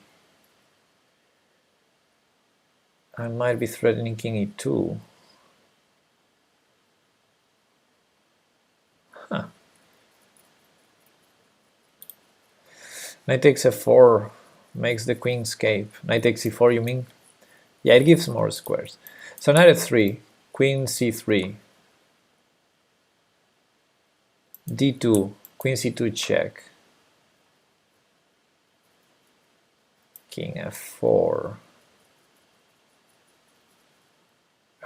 I might be threatening king e2. Huh. Knight takes f4 makes the queen escape. Knight takes c4, you mean? Yeah, it gives more squares. So knight f3, queen c3, d2, queen c2 check, king f4.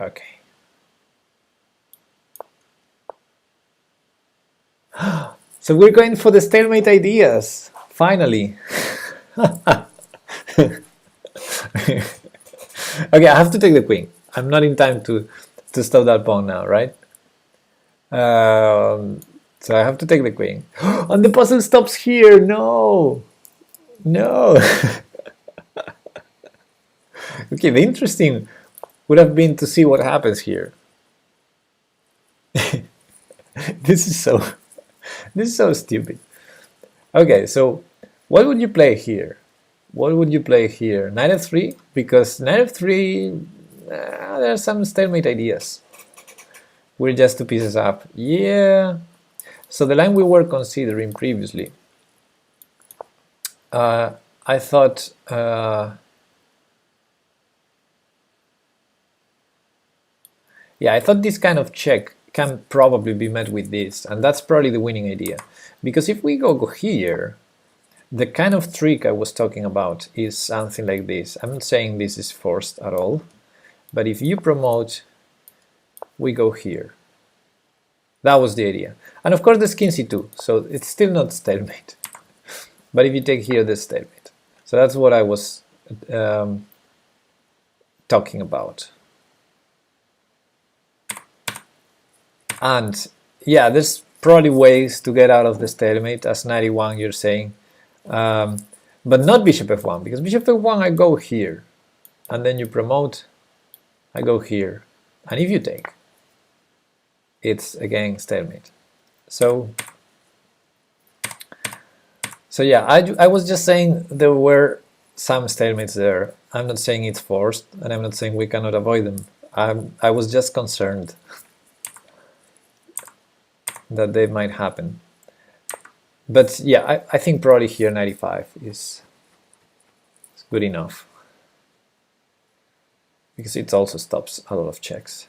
Okay. So we're going for the stalemate ideas, finally. Okay, I have to take the queen. I'm not in time to stop that pawn now, right? So I have to take the queen. And the puzzle stops here. No, no. Okay, the interesting would have been to see what happens here. This is so stupid. Okay, so what would you play here? What would you play here? Knight f3? Because knight f3, there are some stalemate ideas. We're just two pieces up. Yeah. So the line we were considering previously, I thought yeah, I thought this kind of check can probably be met with this, and that's probably the winning idea. Because if we go here, the kind of trick I was talking about is something like this. I'm not saying this is forced at all, but if you promote, we go here. That was the idea. And of course, there's king c2, so it's still not stalemate. But if you take here, there's stalemate. So that's what I was talking about. And yeah, there's probably ways to get out of the stalemate, as 91 you're saying, but not bishop f1, because bishop f1 I go here, and then you promote, I go here, and if you take, it's again stalemate. So yeah, I was just saying there were some stalemates there. I'm not saying it's forced, and I'm not saying we cannot avoid them. I was just concerned that they might happen. But yeah, I think probably here 95 is good enough, because it also stops a lot of checks.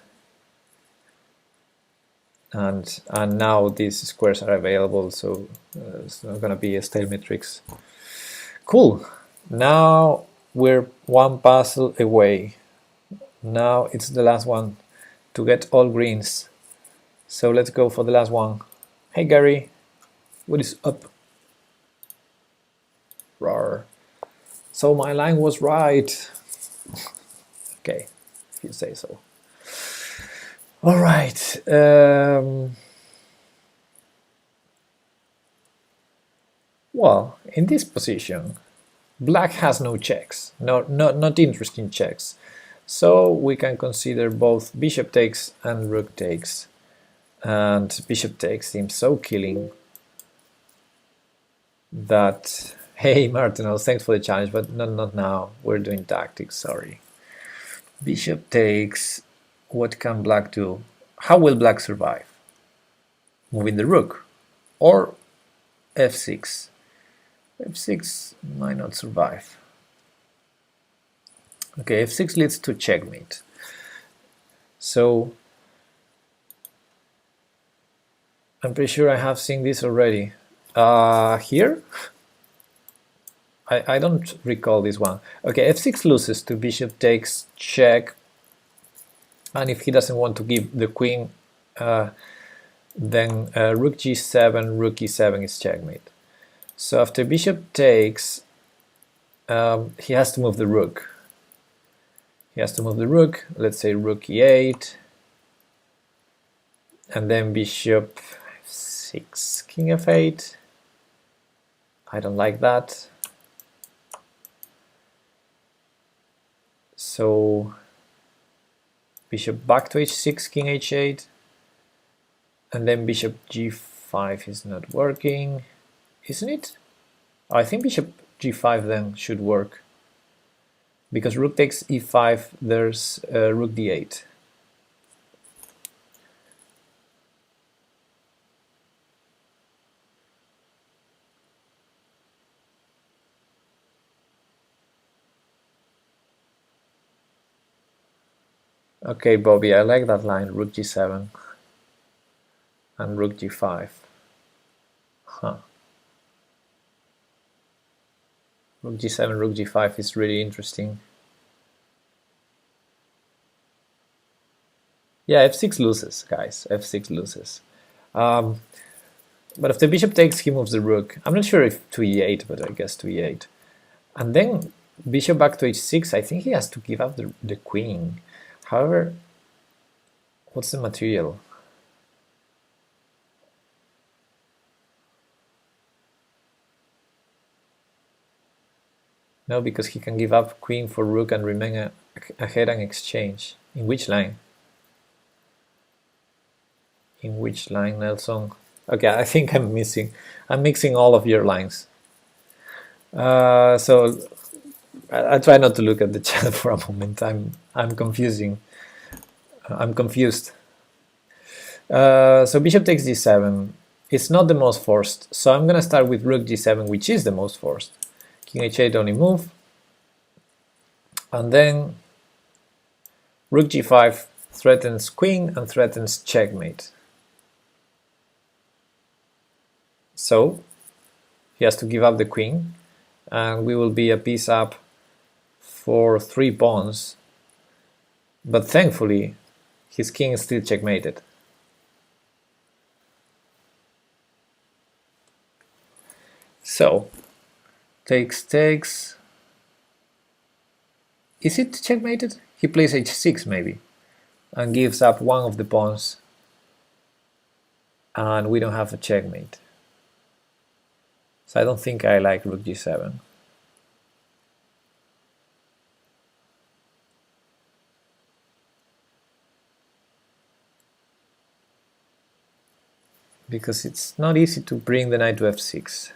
And now these squares are available, so it's not going to be a stalemate tricks. Cool. Now we're one puzzle away. Now it's the last one to get all greens. So let's go for the last one. Hey Gary, what is up? Rawr. So my line was right. Okay, if you say so. All right. Well, in this position, black has no checks, not interesting checks. So we can consider both bishop takes and rook takes. And bishop takes seems so killing that, hey Martinez, thanks for the challenge, but not now. We're doing tactics, sorry. Bishop takes, what can black do? How will black survive? Moving the rook, or f6. f6 might not survive. Okay, f6 leads to checkmate. So I'm pretty sure I have seen this already. Here? I don't recall this one. Okay, f6 loses to bishop takes, check, and if he doesn't want to give the queen, then rook g7, rook e7 is checkmate. So after bishop takes, he has to move the rook. He has to move the rook, let's say rook e8, and then bishop f6, king f8. I don't like that. So bishop back to h6, king h8, and then bishop g5 is not working, isn't it? I think bishop g5 then should work, because rook takes e5, there's rook d8. Okay, Bobby, I like that line, rook g7 and rook g5. Huh. Rook g7, rook g5 is really interesting. Yeah, f6 loses, guys. f6 loses. But if the bishop takes, he moves the rook. I'm not sure if to e8, but I guess to e8. And then bishop back to h6, I think he has to give up the queen. However, what's the material? No, because he can give up queen for rook and remain ahead and exchange. In which line? In which line, Nelson? Okay, I think I'm mixing all of your lines. So I try not to look at the chat for a moment. I'm confusing. I'm confused. So bishop takes g7. It's not the most forced. So I'm gonna start with rook g7, which is the most forced. King h8 only move, and then rook g5 threatens queen and threatens checkmate. So he has to give up the queen, and we will be a piece up for 3 pawns, but thankfully his king is still checkmated. So takes. Is it checkmated? He plays h6 maybe, and gives up one of the pawns, and we don't have a checkmate. So I don't think I like rook g7. Because it's not easy to bring the knight to f6.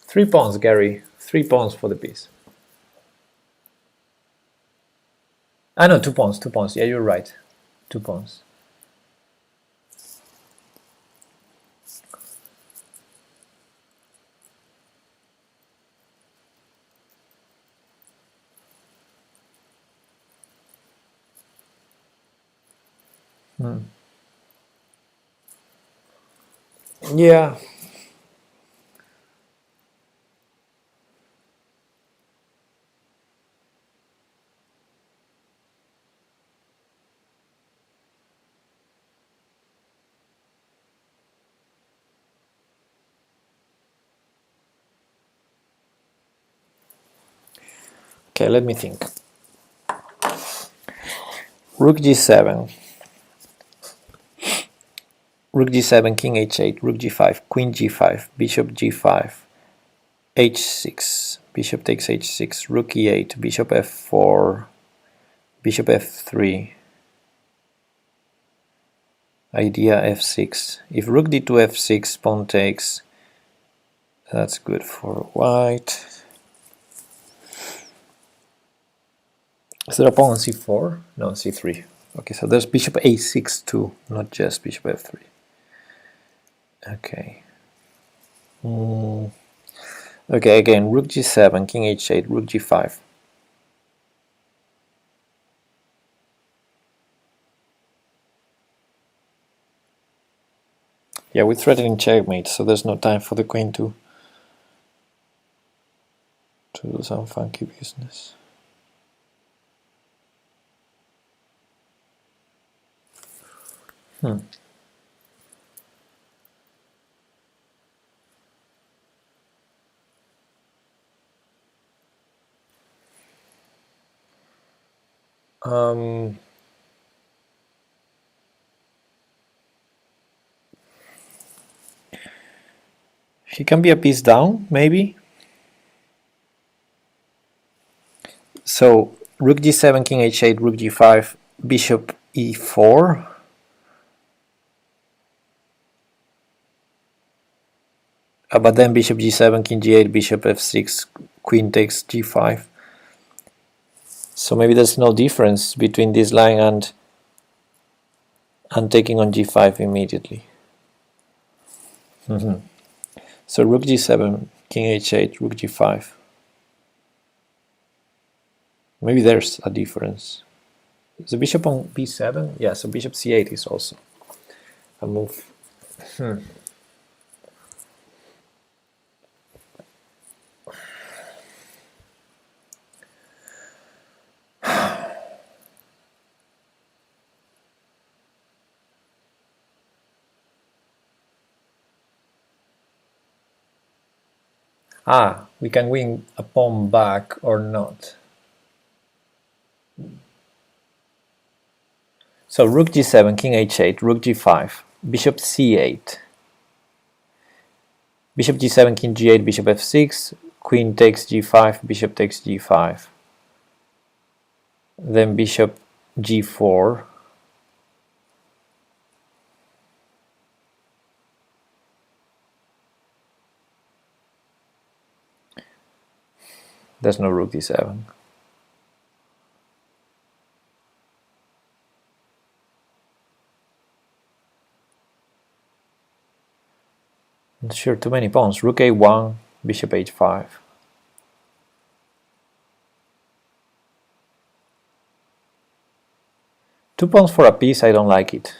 Three pawns, Gary. 3 pawns for the piece. Ah no, 2 pawns, 2 pawns. Yeah, you're right. 2 pawns. Yeah. Okay, let me think. Rook g7. Rook g7, king h8, rook g5, queen g5, bishop g5, h6, bishop takes h6, rook e8, bishop f4, bishop f3, idea f6. If rook d2 f6, pawn takes, that's good for white. Is there a pawn on c4? No, c3. Okay, so there's bishop a6 too, not just bishop f3. Okay. Okay, again, rook g7, king h8, rook g5. Yeah, we're threatening checkmate, so there's no time for the queen to do some funky business. He can be a piece down, maybe. So rook g7, king h8, rook g5, bishop e4. But then bishop g7, king g8, bishop f6, queen takes g5. So maybe there's no difference between this line and taking on g5 immediately. So rook g7, king h8, rook g5. Maybe there's a difference. Is the bishop on b7? Yeah, so bishop c8 is also a move. Ah, we can win a pawn back or not. So rook g7, king h8, rook g5, bishop c8, bishop g7, king g8, bishop f6, queen takes g5, bishop takes g5, then bishop g4, there's no rook d7. Sure, too many pawns. Rook a1, bishop h5. Two pawns for a piece, I don't like it.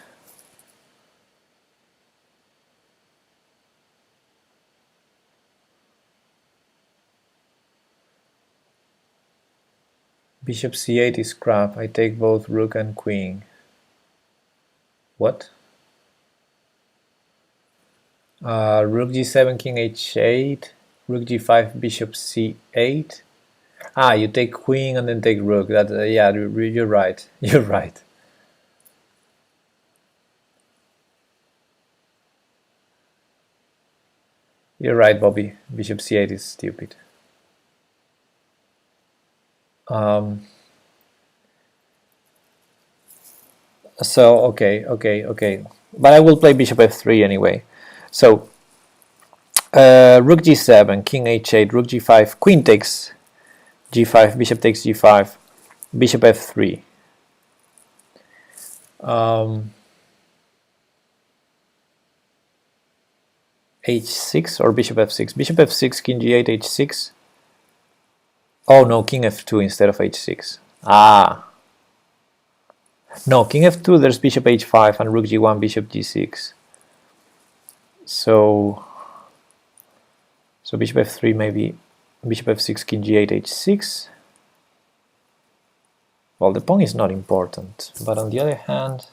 Bishop c8 is crap. I take both rook and queen. What? Rook g7, king h8, rook g5, bishop c8. Ah, you take queen and then take rook. That yeah, you're right. You're right. You're right, Bobby. Bishop c8 is stupid. So okay. But I will play bishop f3 anyway. So rook g7, king h8, rook g5, queen takes g5, bishop takes g5, bishop f3. H6 or bishop f6? Bishop f6, king g8, h6. Oh no, king f2 instead of h6. Ah. No, king f2, there's bishop h5 and rook g1, bishop g6. So bishop f3, maybe bishop f6, king g8, h6. Well, the pawn is not important, but on the other hand,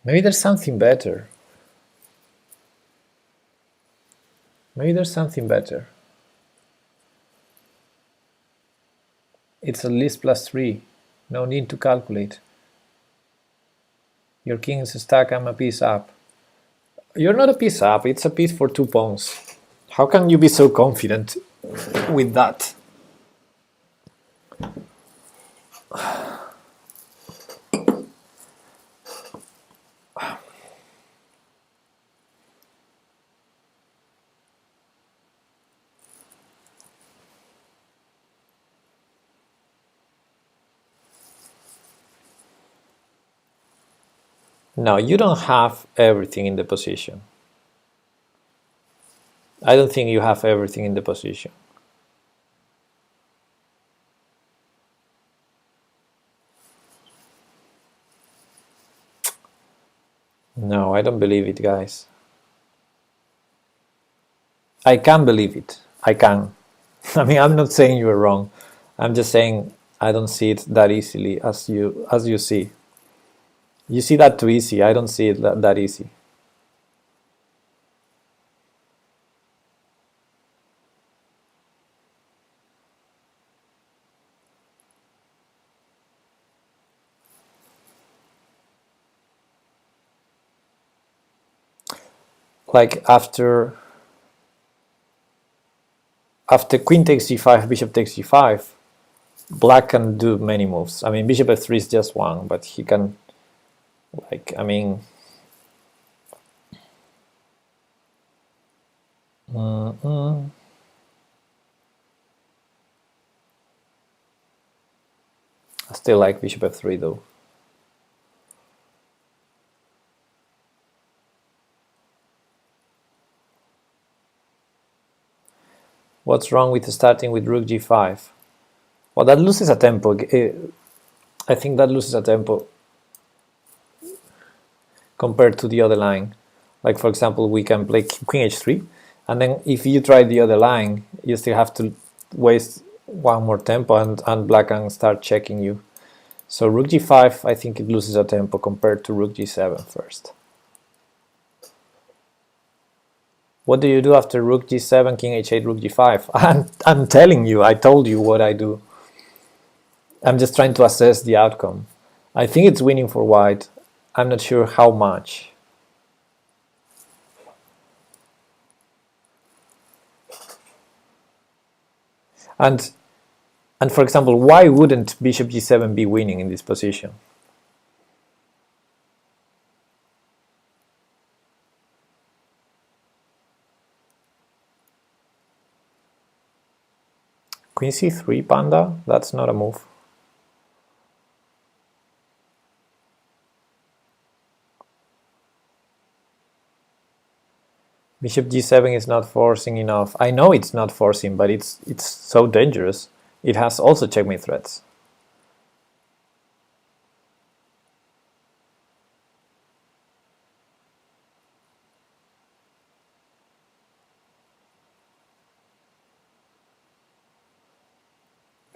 maybe there's something better. Maybe there's something better. It's at least +3. No need to calculate. Your king is stuck, I'm a piece up. You're not a piece up, it's a piece for 2 pawns. How can you be so confident with that? No, you don't have everything in the position. I don't think you have everything in the position. No, I don't believe it, guys. I can believe it. I can. I mean, I'm not saying you're wrong. I'm just saying I don't see it that easily as you see. You see that too easy. I don't see it that easy. Like after queen takes g5, bishop takes g5, black can do many moves. I mean, bishop f3 is just one, but he can, like, I mean, I still like bishop f3 though. What's wrong with starting with rook g5? Well, that loses a tempo. I think that loses a tempo compared to the other line. Like, for example, we can play queen h3, and then if you try the other line, you still have to waste one more tempo, and black can start checking you. So rook g5, I think it loses a tempo compared to rook g7 first. What do you do after rook g7, king h8, rook g5? I'm telling you, I told you what I do. I'm just trying to assess the outcome. I think it's winning for white. I'm not sure how much. And for example, why wouldn't bishop g7 be winning in this position? Queen c3, panda? That's not a move. Bishop g7 is not forcing enough. I know it's not forcing, but it's so dangerous. It has also checkmate threats.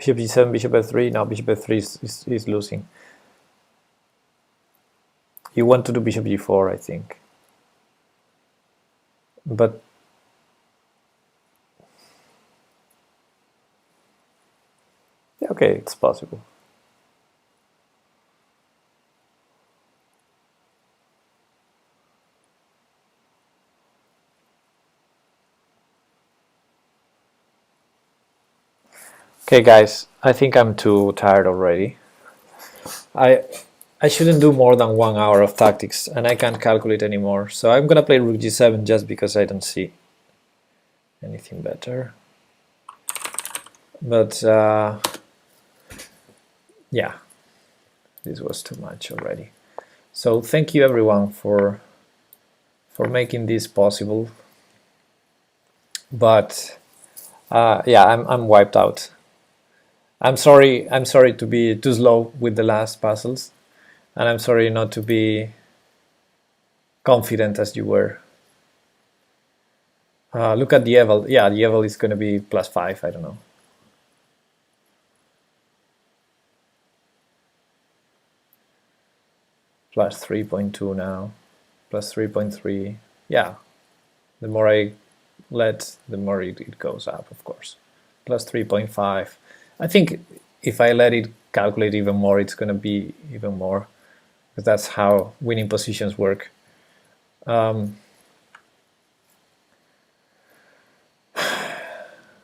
Bishop g7, bishop f3. Now bishop f3 is losing. You want to do bishop g4, I think. But yeah, okay, it's possible. Okay, guys, I think I'm too tired already. I shouldn't do more than 1 hour of tactics, and I can't calculate anymore. So I'm gonna play rook g7 just because I don't see anything better. But yeah, this was too much already. So thank you everyone for making this possible. But yeah, I'm wiped out. I'm sorry to be too slow with the last puzzles, and I'm sorry not to be confident as you were. Look at the Eval. Yeah, the Eval is going to be +5, I don't know. +3.2 now, +3.3. Yeah, the more I let, the more it goes up, of course. +3.5. I think if I let it calculate even more, it's going to be even more, because that's how winning positions work.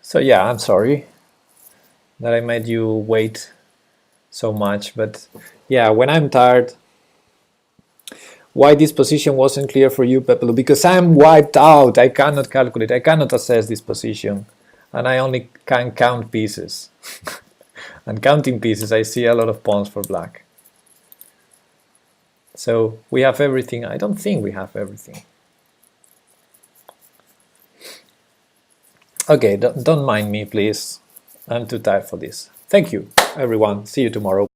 So yeah, I'm sorry that I made you wait so much, but yeah, when I'm tired. Why this position wasn't clear for you, Pepelu? Because I'm wiped out. I cannot calculate. I cannot assess this position. And I only can count pieces. And counting pieces, I see a lot of pawns for black. So we have everything. I don't think we have everything. Okay, don't mind me, please. I'm too tired for this. Thank you, everyone. See you tomorrow.